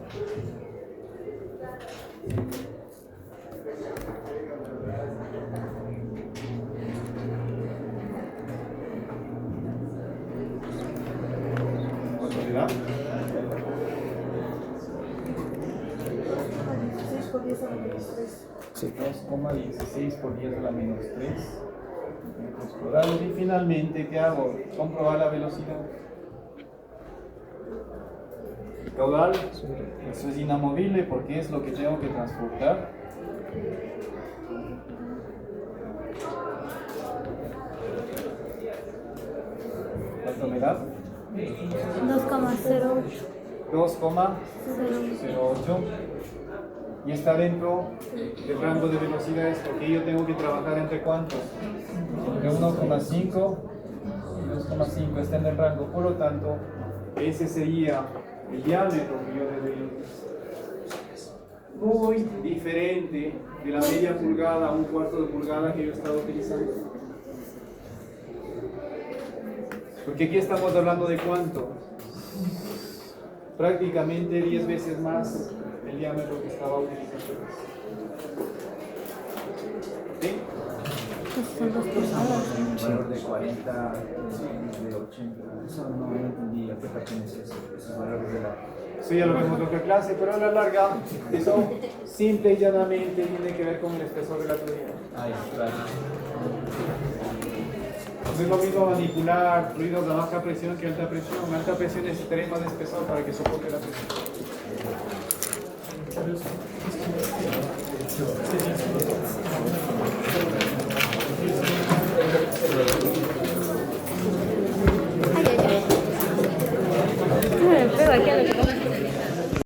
¿Cuánto me da? 16 por 10 a la menos 3. Sí. 2,16 por 10 a la menos 3 metros cuadrados. Y finalmente, ¿qué hago? Comprobar la velocidad. El caudal, eso es inamovible porque es lo que tengo que transportar. ¿Cuánto me da? 2,08. 2,08 y está dentro del rango de velocidades porque yo tengo que trabajar entre cuántos, entre 1,5 y 2,5 está en el rango, por lo tanto ese sería el diámetro que yo debería utilizar. Muy diferente de la media pulgada a un cuarto de pulgada que yo estaba utilizando. Porque aquí estamos hablando de cuánto, prácticamente 10 veces más el diámetro que estaba utilizando. ¿Sí? Son dos pulgadas. Un valor de 40, de 80. Eso no entendí a qué pertenece esos valores de la. Eso ya lo vemos en otra clase, pero a la larga, eso simple y llanamente tiene que ver con el espesor de la tubería. Ahí, claro. No es lo mismo manipular fluidos a baja presión que alta presión. Alta presión necesitaría más de espesor para que soporte la presión.